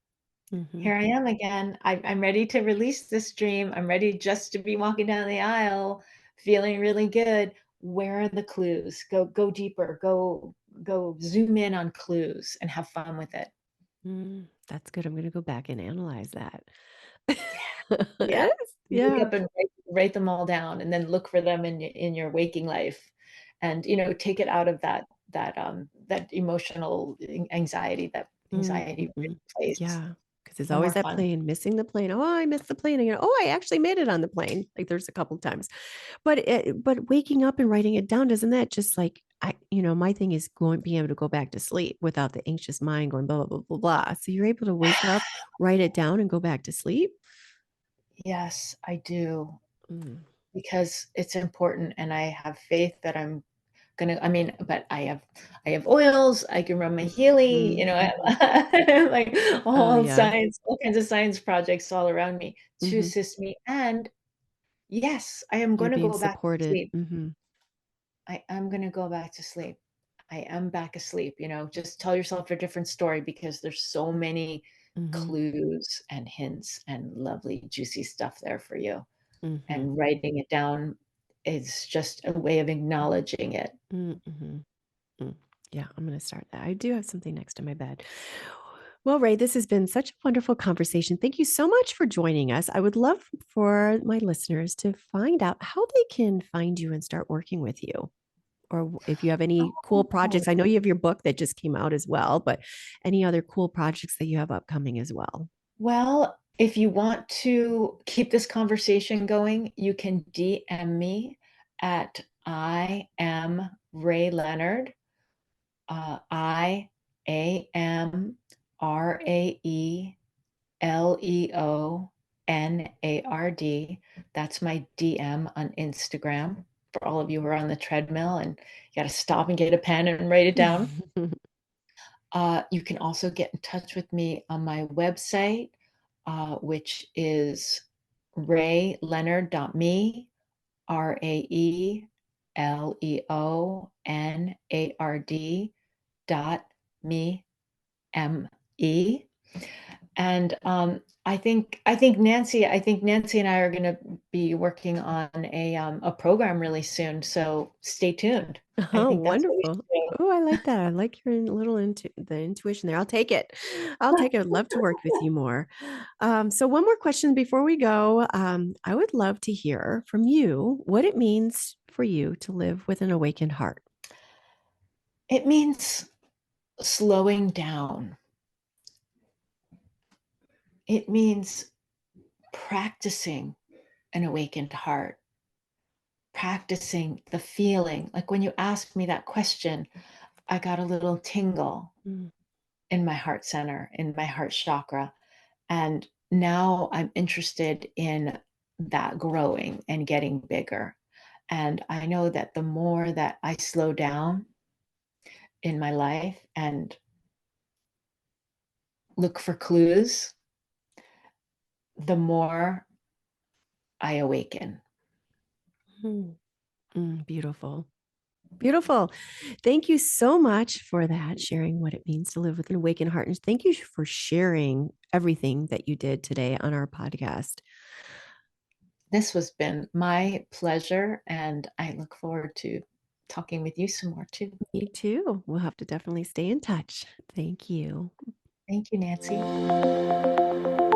Mhm. Here I am again. I'm ready to release this dream. I'm ready just to be walking down the aisle, feeling really good. Where are the clues? Go deeper. Go zoom in on clues and have fun with it. That's good. I'm going to go back and analyze that. Yeah. Yes. Wake Yeah. up and write them all down and then look for them in your waking life. And, take it out of that emotional anxiety, that anxiety Mhm. place Yeah, because there's for always more that fun. plane, missing the plane. "Oh, I missed the plane," and "Oh, I actually made it on the plane." Like, there's a couple times. But waking up and writing it down, doesn't that just, like my thing is being able to go back to sleep without the anxious mind going blah, blah, blah, blah, blah. So you're able to wake up, write it down, and go back to sleep? Yes, I do. Mm. Because it's important and I have faith that I'm gonna but I have oils, I can run my Healy, Mhm, mhm. I have like Oh, all yeah. science, all kinds of science projects all around me to Mhm. assist me. And yes, I am You're gonna being go back to supported. sleep. Mhm, I am gonna go back to sleep. I am back asleep, just tell yourself a different story because there's so many mhm, clues and hints and lovely, juicy stuff there for you. mhm, And writing it down is just a way of acknowledging it. mhm. Mm. Yeah, I'm going to start that. I do have something next to my bed. Well, Ray, this has been such a wonderful conversation. Thank you so much for joining us. I would love for my listeners to find out how they can find you and start working with you. Or if you have any cool Oh, projects. I know you have your book that just came out as well, but any other cool projects that you have upcoming as well. well, if you want to keep this conversation going, you can DM me at I am Rae Leonard. IamRaeLeonard. That's my DM on Instagram for all of you who are on the treadmill and you got to stop and get a pen and write it down. You can also get in touch with me on my website, which is raeleonard.me, RaeLeonard .me. And I think Nancy and I are going to be working on a program really soon. So stay tuned. I Oh, think that's what we wonderful. Oh, I like that. I like your little the intuition there. I'll take it. I'll should take it. I'd love to work with you more. So one more question before we go. I would love to hear from you what it means for you to live with an awakened heart. It means slowing down. It means practicing an awakened heart, practicing the feeling. Like when you asked me that question, I got a little tingle Mm. in my heart center, in my heart chakra. And now I'm interested in that growing and getting bigger. And I know that the more that I slow down in my life and look for clues, the more I awaken. Mm. Beautiful. Beautiful. Thank you so much for that, sharing what it means to live with an awakened heart. And thank you for sharing everything that you did today on our podcast. This has been my pleasure, and I look forward to talking with you some more too. Me too. We'll have to definitely stay in touch. Thank you. Thank you, Nancy.